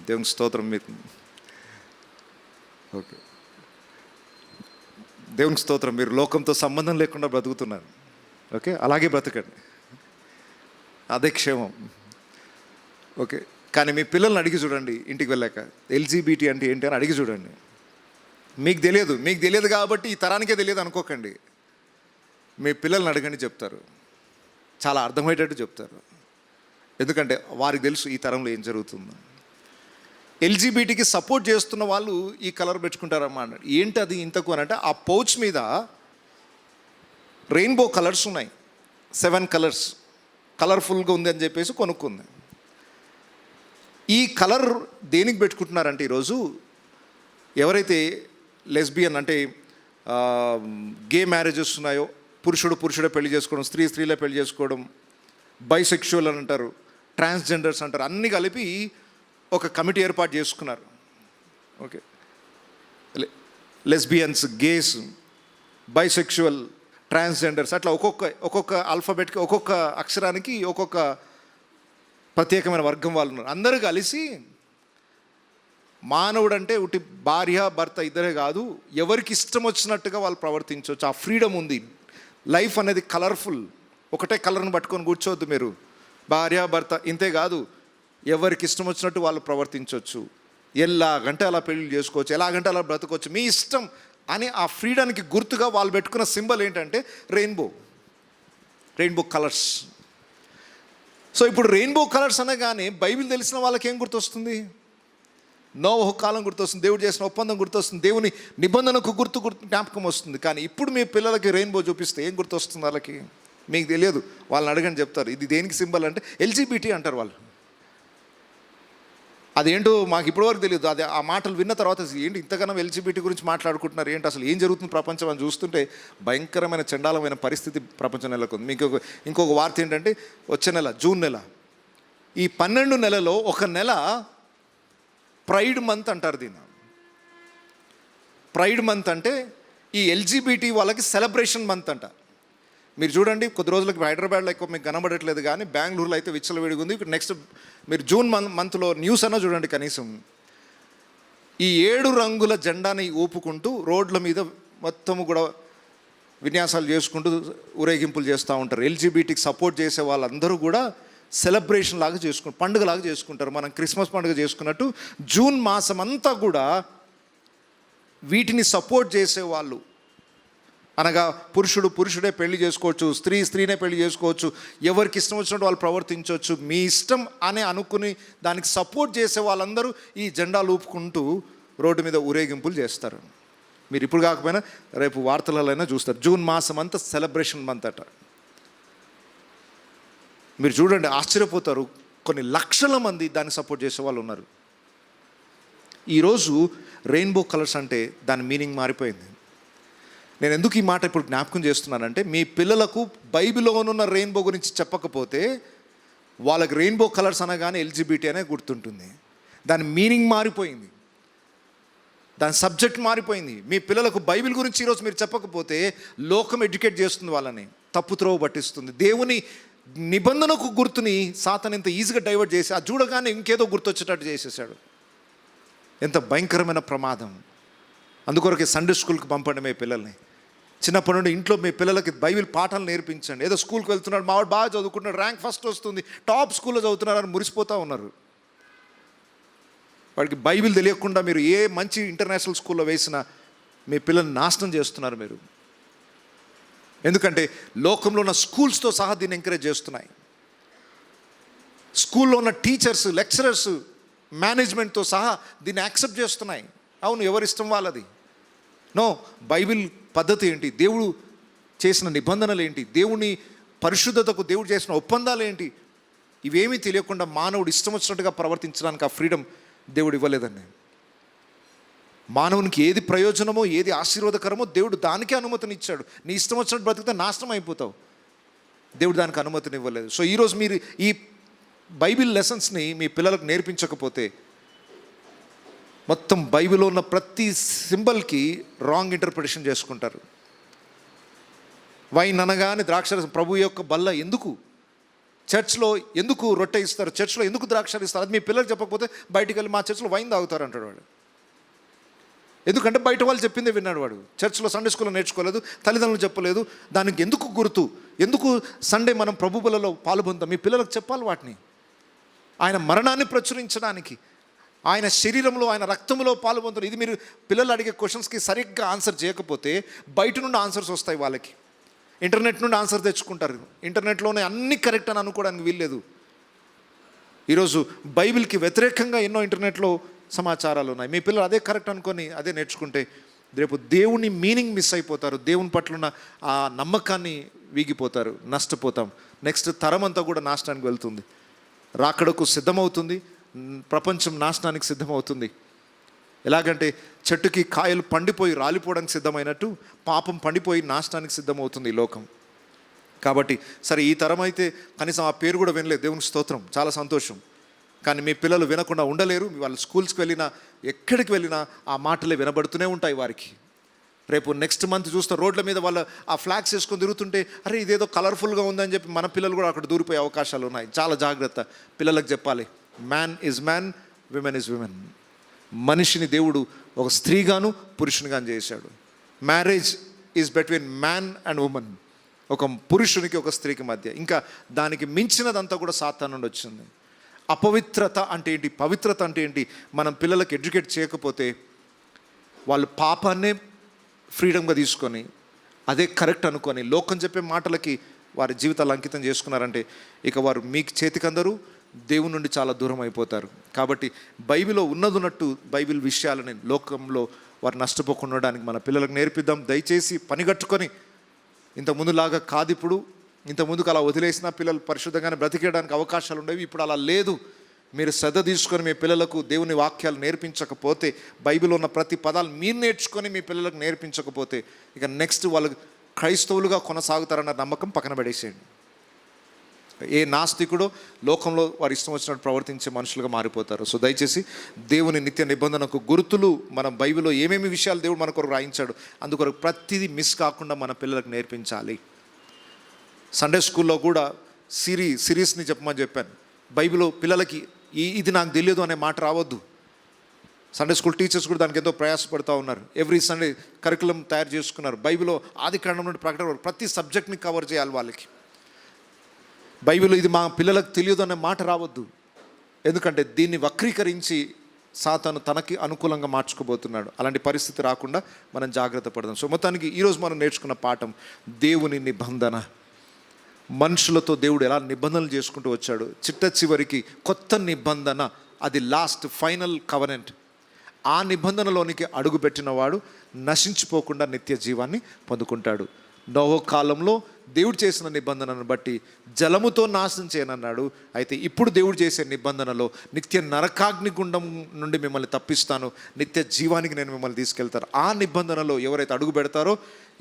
దేవునికి స్తోత్రం. మీకు ఓకే, దేవునికి స్తోత్రం. మీరు లోకంతో సంబంధం లేకుండా బ్రతుకుతున్నారు. ఓకే, అలాగే బ్రతకండి, అదే క్షేమం. ఓకే, కానీ మీ పిల్లల్ని అడిగి చూడండి ఇంటికి వెళ్ళాక, ఎల్జీబీటీ అంటే ఏంటి అని అడిగి చూడండి. మీకు తెలియదు కాబట్టి ఈ తరానికే తెలియదు అనుకోకండి. మీ పిల్లల్ని అడగండి, చెప్తారు, చాలా అర్థమయ్యేటట్టు చెప్తారు. ఎందుకంటే వారికి తెలుసు ఈ తరంలో ఏం జరుగుతుందో. ఎల్జీబీటీకి సపోర్ట్ చేస్తున్న వాళ్ళు ఈ కలర్ పెట్టుకుంటారమ్మా అన్నాడు. ఏంటి అది ఇంతకు అని అంటే, ఆ పౌచ్ మీద రెయిన్బో కలర్స్ ఉన్నాయి, 7 కలర్స్, కలర్ఫుల్గా ఉంది అని చెప్పేసి కొనుక్కుంది. ఈ కలర్ దేనికి పెట్టుకుంటున్నారంటే, ఈరోజు ఎవరైతే లెస్బియన్ అంటే గే మ్యారేజెస్ ఉన్నాయో, పురుషుడే పెళ్లి చేసుకోవడం, స్త్రీలే పెళ్లి చేసుకోవడం, బైసెక్షువల్ అని అంటారు, ట్రాన్స్జెండర్స్ అంటారు, అన్నీ కలిపి ఒక కమిటీ ఏర్పాటు చేసుకున్నారు. Okay, lesbians, gays, bisexual, transgenders, అట్లా ఒక్కొక్క ఆల్ఫాబెట్కి, ఒక్కొక్క అక్షరానికి ఒక్కొక్క ప్రత్యేకమైన వర్గం వాళ్ళు ఉన్నారు. అందరూ కలిసి మానవుడు అంటే ఉట్టి భార్య భర్త ఇద్దరే కాదు, ఎవరికి ఇష్టం వచ్చినట్టుగా వాళ్ళు ప్రవర్తించవచ్చు, ఆ ఫ్రీడమ్ ఉంది. లైఫ్ అనేది కలర్ఫుల్, ఒకటే కలర్ని పట్టుకొని కూర్చోవద్దు మీరు. భార్య భర్త ఇంతే కాదు, ఎవరికి ఇష్టం వచ్చినట్టు వాళ్ళు ప్రవర్తించవచ్చు, ఎలాగంటే అలా పెళ్లి చేసుకోవచ్చు, ఎలాగంటే అలా బ్రతకొచ్చు, మీ ఇష్టం అని ఆ ఫ్రీడమ్కి గుర్తుగా వాళ్ళు పెట్టుకున్న సింబల్ ఏంటంటే రెయిన్బో కలర్స్. సో ఇప్పుడు రెయిన్బో కలర్స్ అనగానే బైబిల్ తెలిసిన వాళ్ళకి ఏం గుర్తొస్తుంది? నోవహు కాలం గుర్తొస్తుంది, దేవుడు చేసిన ఒప్పందం గుర్తొస్తుంది, దేవుని నిబంధనకు గుర్తు జ్ఞాపకం వస్తుంది. కానీ ఇప్పుడు మీ పిల్లలకి రెయిన్బో చూపిస్తే ఏం గుర్తొస్తుంది వాళ్ళకి? మీకు తెలియదు, వాళ్ళని అడగని చెప్తారు. ఇది దేనికి సింబల్ అంటే ఎల్జీబీటీ అంటారు వాళ్ళు. అదేంటో మాకు ఇప్పటివరకు తెలియదు. అది ఆ మాటలు విన్న తర్వాత ఏంటి ఇంతగానో ఎల్జీబీటీ గురించి మాట్లాడుకుంటున్నారు, ఏంటి అసలు ఏం జరుగుతుంది ప్రపంచం అని చూస్తుంటే భయంకరమైన చండాలమైన పరిస్థితి ప్రపంచం నెలకొంది. మీకు ఇంకొక వార్త ఏంటంటే వచ్చే నెల జూన్ నెల, ఈ 12 నెలలో ఒక నెల ప్రైడ్ మంత్ అంటారు దీన్ని. ప్రైడ్ మంత్ అంటే ఈ ఎల్జీబీటీ వాళ్ళకి సెలబ్రేషన్ మంత్ అంట. మీరు చూడండి, కొద్ది రోజులకి హైదరాబాద్లో ఎక్కువ మీకు కనబడట్లేదు, కానీ బెంగళూరులో అయితే విచ్చలవిడిగా ఉంది. నెక్స్ట్ మీరు జూన్ మంత్లో న్యూస్ అన్నా చూడండి, కనీసం ఈ 7 రంగుల జెండాని ఊపుకుంటూ రోడ్ల మీద మొత్తము కూడా విన్యాసాలు చేసుకుంటూ ఊరేగింపులు చేస్తూ ఉంటారు. ఎల్జీబీటీకి సపోర్ట్ చేసే వాళ్ళందరూ కూడా సెలబ్రేషన్ లాగా పండుగలాగా చేసుకుంటారు. మనం క్రిస్మస్ పండుగ చేసుకున్నట్టు జూన్ మాసం అంతా కూడా వీటిని సపోర్ట్ చేసేవాళ్ళు, అనగా పురుషుడే పెళ్లి చేసుకోవచ్చు, స్త్రీనే పెళ్లి చేసుకోవచ్చు, ఎవరికి ఇష్టం వచ్చినట్టు వాళ్ళు ప్రవర్తించవచ్చు, మీ ఇష్టం అని అనుకుని దానికి సపోర్ట్ చేసే వాళ్ళందరూ ఈ జెండాలు ఊపుకుంటూ రోడ్డు మీద ఊరేగింపులు చేస్తారు. మీరు ఇప్పుడు కాకపోయినా రేపు వార్తలలో చూస్తారు. జూన్ మాసం అంతా సెలబ్రేషన్ మంత్ అట. మీరు చూడండి, ఆశ్చర్యపోతారు, కొన్ని లక్షల మంది దాన్ని సపోర్ట్ చేసే వాళ్ళు ఉన్నారు. ఈరోజు రెయిన్బో కలర్స్ అంటే దాని మీనింగ్ మారిపోయింది. నేను ఎందుకు ఈ మాట ఇప్పుడు జ్ఞాపకం చేస్తున్నానంటే, మీ పిల్లలకు బైబిల్లో ఉన్న రెయిన్బో గురించి చెప్పకపోతే వాళ్ళకి రెయిన్బో కలర్స్ అనగానే ఎల్జీబీటీ అనే గుర్తుంటుంది. దాని మీనింగ్ మారిపోయింది, దాని సబ్జెక్ట్ మారిపోయింది. మీ పిల్లలకు బైబిల్ గురించి ఈరోజు మీరు చెప్పకపోతే లోకం ఎడ్యుకేట్ చేస్తుంది, వాళ్ళని తప్పుత్రోవ పట్టిస్తుంది. దేవుని నిబంధనకు గుర్తుని సాతాను ఎంత ఈజీగా డైవర్ట్ చేసి అది చూడగానే ఇంకేదో గుర్తొచ్చేటట్టు చేసేసాడు. ఎంత భయంకరమైన ప్రమాదం. అందుకొరకే సండే స్కూల్కి పంపండి మీ పిల్లల్ని. చిన్నప్పటి నుండి ఇంట్లో మీ పిల్లలకి బైబిల్ పాఠాలు నేర్పించండి. ఏదో స్కూల్కి వెళ్తున్నాడు, మావాడు బాగా చదువుకుంటున్నాడు, ర్యాంక్ ఫస్ట్ వస్తుంది, టాప్ స్కూల్లో చదువుతున్నారు అని మురిసిపోతూ ఉన్నారు. వాడికి బైబిల్ తెలియకుండా మీరు ఏ మంచి ఇంటర్నేషనల్ స్కూల్లో వేసినా మీ పిల్లల్ని నాశనం చేస్తున్నారు మీరు. ఎందుకంటే లోకంలో ఉన్న స్కూల్స్తో సహా దీన్ని ఎంకరేజ్ చేస్తున్నాయి. స్కూల్లో ఉన్న టీచర్స్, లెక్చరర్స్, మేనేజ్మెంట్తో సహా దీన్ని యాక్సెప్ట్ చేస్తున్నాయి. అవును, ఎవరిష్టం వాళ్ళది. నో, బైబిల్ పద్ధతి ఏంటి, దేవుడు చేసిన నిబంధనలు ఏంటి, దేవుని పరిశుద్ధతకు దేవుడు చేసిన ఒప్పందాలు ఏంటి, ఇవేమీ తెలియకుండా మానవుడు ఇష్టం వచ్చినట్టుగా ప్రవర్తించడానికి ఆ ఫ్రీడమ్ దేవుడు ఇవ్వలేదండి. మానవునికి ఏది ప్రయోజనమో, ఏది ఆశీర్వాదకరమో దేవుడు దానికే అనుమతినిచ్చాడు. నీ ఇష్టం వచ్చినట్టు బ్రతికితే నాశనం అయిపోతావు. దేవుడు దానికి అనుమతిని ఇవ్వలేదు. సో ఈరోజు మీరు ఈ బైబిల్ లెసన్స్ని మీ పిల్లలకు నేర్పించకపోతే మొత్తం బైబిల్లో ఉన్న ప్రతి సింబల్కి రాంగ్ ఇంటర్ప్రిటేషన్ చేసుకుంటారు. వైన్ అనగానే ద్రాక్షరసం, ప్రభు యొక్క బల్ల ఎందుకు, చర్చ్లో ఎందుకు రొట్టె ఇస్తారు, చర్చ్లో ఎందుకు ద్రాక్షరసం ఇస్తారు, అది మీ పిల్లలు చెప్పకపోతే బయటికి వెళ్ళి మా చర్చ్లో వైన్ తాగుతారు అంటాడు వాడు. ఎందుకంటే బయట వాళ్ళు చెప్పిందే విన్నాడు వాడు. చర్చ్లో సండే స్కూల్లో నేర్చుకోలేదు, తల్లిదండ్రులు చెప్పలేదు. దానికి ఎందుకు గుర్తు, ఎందుకు సండే మనం ప్రభు బలలో పాల్పొందాం, మీ పిల్లలకు చెప్పాలి వాటిని. ఆయన మరణాన్ని ప్రచురించడానికి, ఆయన శరీరంలో, ఆయన రక్తంలో పాల్పొందుతారు. ఇది మీరు పిల్లలు అడిగే క్వశ్చన్స్కి సరిగ్గా ఆన్సర్ చేయకపోతే బయట నుండి ఆన్సర్స్ వస్తాయి వాళ్ళకి. ఇంటర్నెట్ నుండి ఆన్సర్ తెచ్చుకుంటారు. ఇంటర్నెట్లోనే అన్నీ కరెక్ట్ అని అనుకోవడానికి వీల్లేదు. ఈరోజు బైబిల్కి వ్యతిరేకంగా ఎన్నో ఇంటర్నెట్లో సమాచారాలు ఉన్నాయి. మీ పిల్లలు అదే కరెక్ట్ అనుకొని అదే నేర్చుకుంటే రేపు దేవుని మీనింగ్ మిస్ అయిపోతారు. దేవుని పట్ల ఉన్న ఆ నమ్మకాన్ని వీగిపోతారు, నష్టపోతాం. నెక్స్ట్ తరం అంతా కూడా నాశనానికి వెళ్తుంది, రాకడకు సిద్ధమవుతుంది, ప్రపంచం నాశనానికి సిద్ధమవుతుంది. ఎలాగంటే చెట్టుకి కాయలు పండిపోయి రాలిపోవడానికి సిద్ధమైనట్టు పాపం పండిపోయి నాశనానికి సిద్ధమవుతుంది ఈ లోకం. కాబట్టి సరే, ఈ తరం అయితే కనీసం ఆ పేరు కూడా వినలేదు, దేవునికి స్తోత్రం, చాలా సంతోషం. కానీ మీ పిల్లలు వినకుండా ఉండలేరు. వాళ్ళు స్కూల్స్కి వెళ్ళినా ఎక్కడికి వెళ్ళినా ఆ మాటలే వినబడుతూనే ఉంటాయి వారికి. రేపు నెక్స్ట్ మంత్ చూస్తే రోడ్ల మీద వాళ్ళు ఆ ఫ్లాగ్స్ వేసుకొని తిరుగుతుంటే, అరే ఇదేదో కలర్ఫుల్గా ఉందని చెప్పి మన పిల్లలు కూడా అక్కడ దూరిపోయే అవకాశాలు ఉన్నాయి. చాలా జాగ్రత్త. పిల్లలకు చెప్పాలి, man is man, women is women. మనిషిని దేవుడు ఒక స్త్రీగాను పురుషునిగాను చేశాడు. Marriage is between man and women, ఒక పురుషునికి ఒక స్త్రీకి మధ్య. ఇంకా దానికి మించినదంతా కూడా సాతాను నుండి వచ్చింది. అపవిత్రత అంటే ఏంటి, పవిత్రత అంటే ఏంటి, మనం పిల్లలకు ఎడ్యుకేట్ చేయకపోతే వాళ్ళు పాపాన్నే ఫ్రీడమ్గా తీసుకొని అదే కరెక్ట్ అనుకొని లోకం చెప్పే మాటలకి వారి జీవితాలు అంకితం చేసుకున్నారంటే ఇక వారు మీకు చేతికందరూ దేవుని నుండి చాలా దూరం అయిపోతారు. కాబట్టి బైబిల్లో ఉన్నదున్నట్టు బైబిల్ విషయాలని లోకంలో వారు నష్టపోకుండా ఉండడానికి మన పిల్లలకు నేర్పిద్దాం. దయచేసి పనిగట్టుకొని ఇంతకుముందులాగా కాదు, ఇప్పుడు ఇంతకుముందుకు అలా వదిలేసిన పిల్లలు పరిశుద్ధంగానే బ్రతికేయడానికి అవకాశాలు ఉండేవి. ఇప్పుడు అలా లేదు. మీరు శ్రద్ధ తీసుకొని మీ పిల్లలకు దేవుని వాక్యాలు నేర్పించకపోతే, బైబిల్లో ఉన్న ప్రతి పదాలు మీరు నేర్చుకొని మీ పిల్లలకు నేర్పించకపోతే ఇక నెక్స్ట్ వాళ్ళు క్రైస్తవులుగా కొనసాగుతారన్న నమ్మకం పక్కన పడేసేయండి. ఏ నాస్తికుడో లోకంలో వారి ఇష్టం వచ్చినట్టు ప్రవర్తించే మనుషులుగా మారిపోతారు. సో దయచేసి దేవుని నిత్య నిబంధనకు గుర్తులు మన బైబిల్లో ఏమేమి విషయాలు దేవుడు మన కొరకు రాయించాడు అందుకొరకు ప్రతిదీ మిస్ కాకుండా మన పిల్లలకు నేర్పించాలి. సండే స్కూల్లో కూడా సిరీస్ని చెప్పమని చెప్పాను. బైబిల్లో పిల్లలకి ఇది నాకు తెలియదు అనే మాట రావద్దు. సండే స్కూల్ టీచర్స్ కూడా దానికి ఎంతో ప్రయాసపడుతూ ఉన్నారు. ఎవ్రీ సండే కరికులం తయారు చేసుకున్నారు. బైబిల్లో ఆది కాండం నుండి ప్రకటన వరకు ప్రతి సబ్జెక్ట్ని కవర్ చేయాలి వాళ్ళకి. బైబిల్లో ఇది మా పిల్లలకు తెలియదు అనే మాట రావద్దు. ఎందుకంటే దీన్ని వక్రీకరించి సాతాను తనకి అనుకూలంగా మార్చుకోబోతున్నాడు. అలాంటి పరిస్థితి రాకుండా మనం జాగ్రత్త పడదాం. సో మొత్తానికి ఈరోజు మనం నేర్చుకున్న పాఠం దేవుని నిబంధన. మనుషులతో దేవుడు ఎలా నిబంధనలు చేసుకుంటూ వచ్చాడు. చిట్ట చివరికి కొత్త నిబంధన, అది లాస్ట్ ఫైనల్ కవనెంట్. ఆ నిబంధనలోనికి అడుగుపెట్టిన వాడు నశించిపోకుండా నిత్య జీవాన్ని పొందుకుంటాడు. నోవహు కాలంలో దేవుడు చేసిన నిబంధనను బట్టి జలముతో నాశనం చేయనన్నాడు. అయితే ఇప్పుడు దేవుడు చేసే నిబంధనలో నిత్య నరకాగ్ని గుండం నుండి మిమ్మల్ని తప్పిస్తాను, నిత్య జీవానికి నేను మిమ్మల్ని తీసుకెళ్తాను. ఆ నిబంధనలో ఎవరైతే అడుగు పెడతారో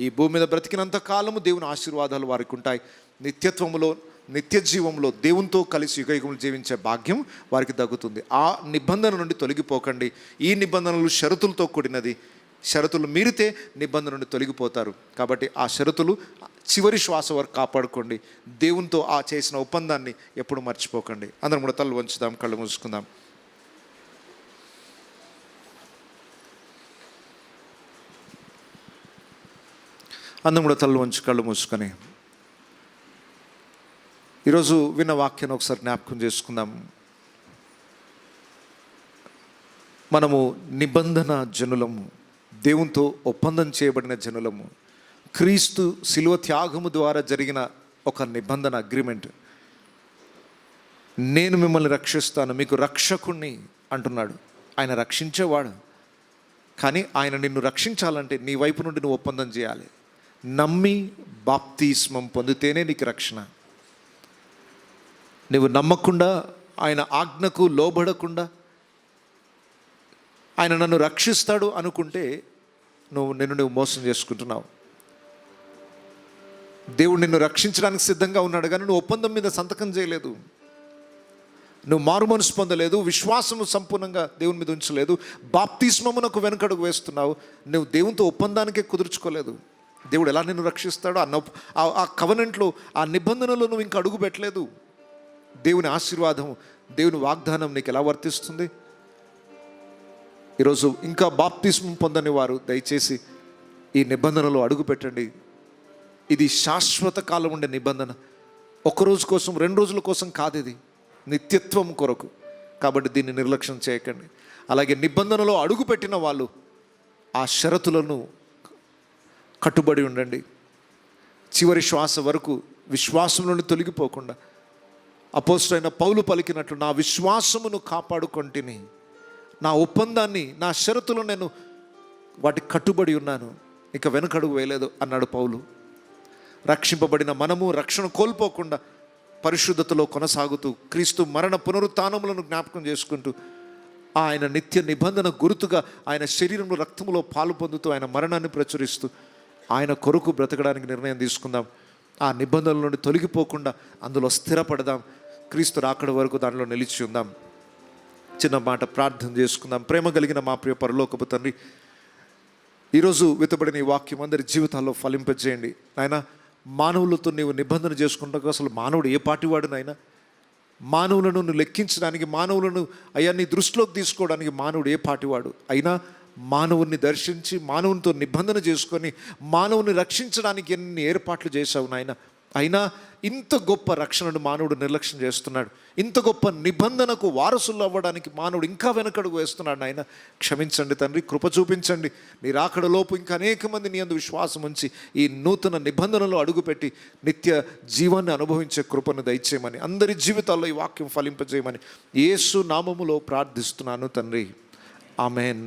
ఈ భూమి మీద బ్రతికినంత కాలము దేవుని ఆశీర్వాదాలు వారికి ఉంటాయి. నిత్యత్వములో, నిత్య జీవంలో దేవునితో కలిసి యుగయుగములు జీవించే భాగ్యం వారికి దక్కుతుంది. ఆ నిబంధన నుండి తొలగిపోకండి. ఈ నిబంధనలు షరతులతో కూడినది. షరతులు మీరితే నిబంధన నుండి తొలగిపోతారు. కాబట్టి ఆ షరతులు చివరి శ్వాస వరకు కాపాడుకోండి. దేవునితో ఆ చేసిన ఒప్పందాన్ని ఎప్పుడు మర్చిపోకండి. అందరం కూడా తలలు వంచుదాం, కళ్ళు మూసుకుందాం. అందరం కూడా తలలు వంచి కళ్ళు మూసుకొని ఈరోజు విన్న వాక్యాన్ని ఒకసారి జ్ఞాపకం చేసుకుందాం. మనము నిబంధన జనులము, దేవునితో ఒప్పందం చేయబడిన జనులము. క్రీస్తు శిలువ త్యాగము ద్వారా జరిగిన ఒక నిబంధన, అగ్రిమెంట్. నేను మిమ్మల్ని రక్షిస్తాను, మీకు రక్షకుణ్ణి అంటున్నాడు. ఆయన రక్షించేవాడు. కానీ ఆయన నిన్ను రక్షించాలంటే నీ వైపు నుండి నువ్వు ఒప్పందం చేయాలి. నమ్మి బాప్తిస్మం పొందితేనే నీకు రక్షణ. నువ్వు నమ్మకుండా, ఆయన ఆజ్ఞకు లోబడకుండా ఆయన నన్ను రక్షిస్తాడు అనుకుంటే నువ్వు మోసం చేసుకుంటున్నావు. దేవుడు నిన్ను రక్షించడానికి సిద్ధంగా ఉన్నాడు, కానీ నువ్వు ఒప్పందం మీద సంతకం చేయలేదు. నువ్వు మారు మనసు పొందలేదు, విశ్వాసము సంపూర్ణంగా దేవుని మీద ఉంచలేదు, బాప్తిస్మమునకు వెనకడుగు వేస్తున్నావు. నువ్వు దేవునితో ఒప్పందానికే కుదుర్చుకోలేదు. దేవుడు ఎలా నిన్ను రక్షిస్తాడో ఆ కవనెంట్లో, ఆ నిబంధనలో నువ్వు ఇంకా అడుగు పెట్టలేదు. దేవుని ఆశీర్వాదం, దేవుని వాగ్దానం నీకు ఎలా వర్తిస్తుంది? ఈరోజు ఇంకా బాప్తిస్మం పొందని వారు దయచేసి ఈ నిబంధనలో అడుగు పెట్టండి. ఇది శాశ్వత కాలం ఉండే నిబంధన. ఒక్కరోజు కోసం, 2 రోజుల కోసం కాదు, ఇది నిత్యత్వం కొరకు. కాబట్టి దీన్ని నిర్లక్ష్యం చేయకండి. అలాగే నిబంధనలో అడుగు పెట్టిన వాళ్ళు ఆ షరతులను కట్టుబడి ఉండండి. చివరి శ్వాస వరకు విశ్వాసం నుండి తొలగిపోకుండా అపోస్తలుడైన పౌలు పలికినట్లు, నా విశ్వాసమును కాపాడుకొంటిని, నా ఒప్పందాన్ని, నా షరతులు నేను వాటికి కట్టుబడి ఉన్నాను, ఇక వెనకడుగు వేయలేదు అన్నాడు పౌలు. రక్షింపబడిన మనము రక్షణ కోల్పోకుండా పరిశుద్ధతలో కొనసాగుతూ క్రీస్తు మరణ పునరుత్థానములను జ్ఞాపకం చేసుకుంటూ ఆయన నిత్య నిబంధన గుర్తుగా ఆయన శరీరంలో రక్తములో పాలు పొందుతూ ఆయన మరణాన్ని ప్రచురిస్తూ ఆయన కొరకు బ్రతకడానికి నిర్ణయం తీసుకుందాం. ఆ నిబంధనల నుండి తొలగిపోకుండా అందులో స్థిరపడదాం. క్రీస్తు రాకడ వరకు దానిలో నిలిచి ఉందాం. చిన్న మాట ప్రార్థన చేసుకుందాం. ప్రేమ కలిగిన మా ప్రియ పరలోకపు తండ్రి, ఈరోజు విత్తబడిన ఈ వాక్యం అందరి జీవితాల్లో ఫలింపజేయండి నాయన. మానవులతో నీవు నిబంధన చేసుకుంటావు. అసలు మానవుడు ఏ పాటివాడు నాయన? మానవులను నువ్వు లెక్కించడానికి, మానవులను అయ్యా నీ దృష్టిలోకి తీసుకోవడానికి మానవుడు ఏ పాటివాడు? అయినా మానవుని దర్శించి మానవునితో నిబంధన చేసుకొని మానవుని రక్షించడానికి ఎన్ని ఏర్పాట్లు చేశావు నాయన. అయినా ఇంత గొప్ప రక్షణను మానవుడు నిర్లక్ష్యం చేస్తున్నాడు. ఇంత గొప్ప నిబంధనకు వారసులు అవ్వడానికి మానవుడు ఇంకా వెనకడుగు వేస్తున్నాడు. నాయన క్షమించండి తండ్రి, కృప చూపించండి. నీ రాకడలోపు ఇంకా అనేక మంది నీ యందు విశ్వాసం ఉంచి ఈ నూతన నిబంధనలో అడుగుపెట్టి నిత్య జీవాన్ని అనుభవించే కృపను దయచేయమని, అందరి జీవితాల్లో ఈ వాక్యం ఫలింపజేయమని యేసు నామములో ప్రార్థిస్తున్నాను తండ్రి. ఆమేన్.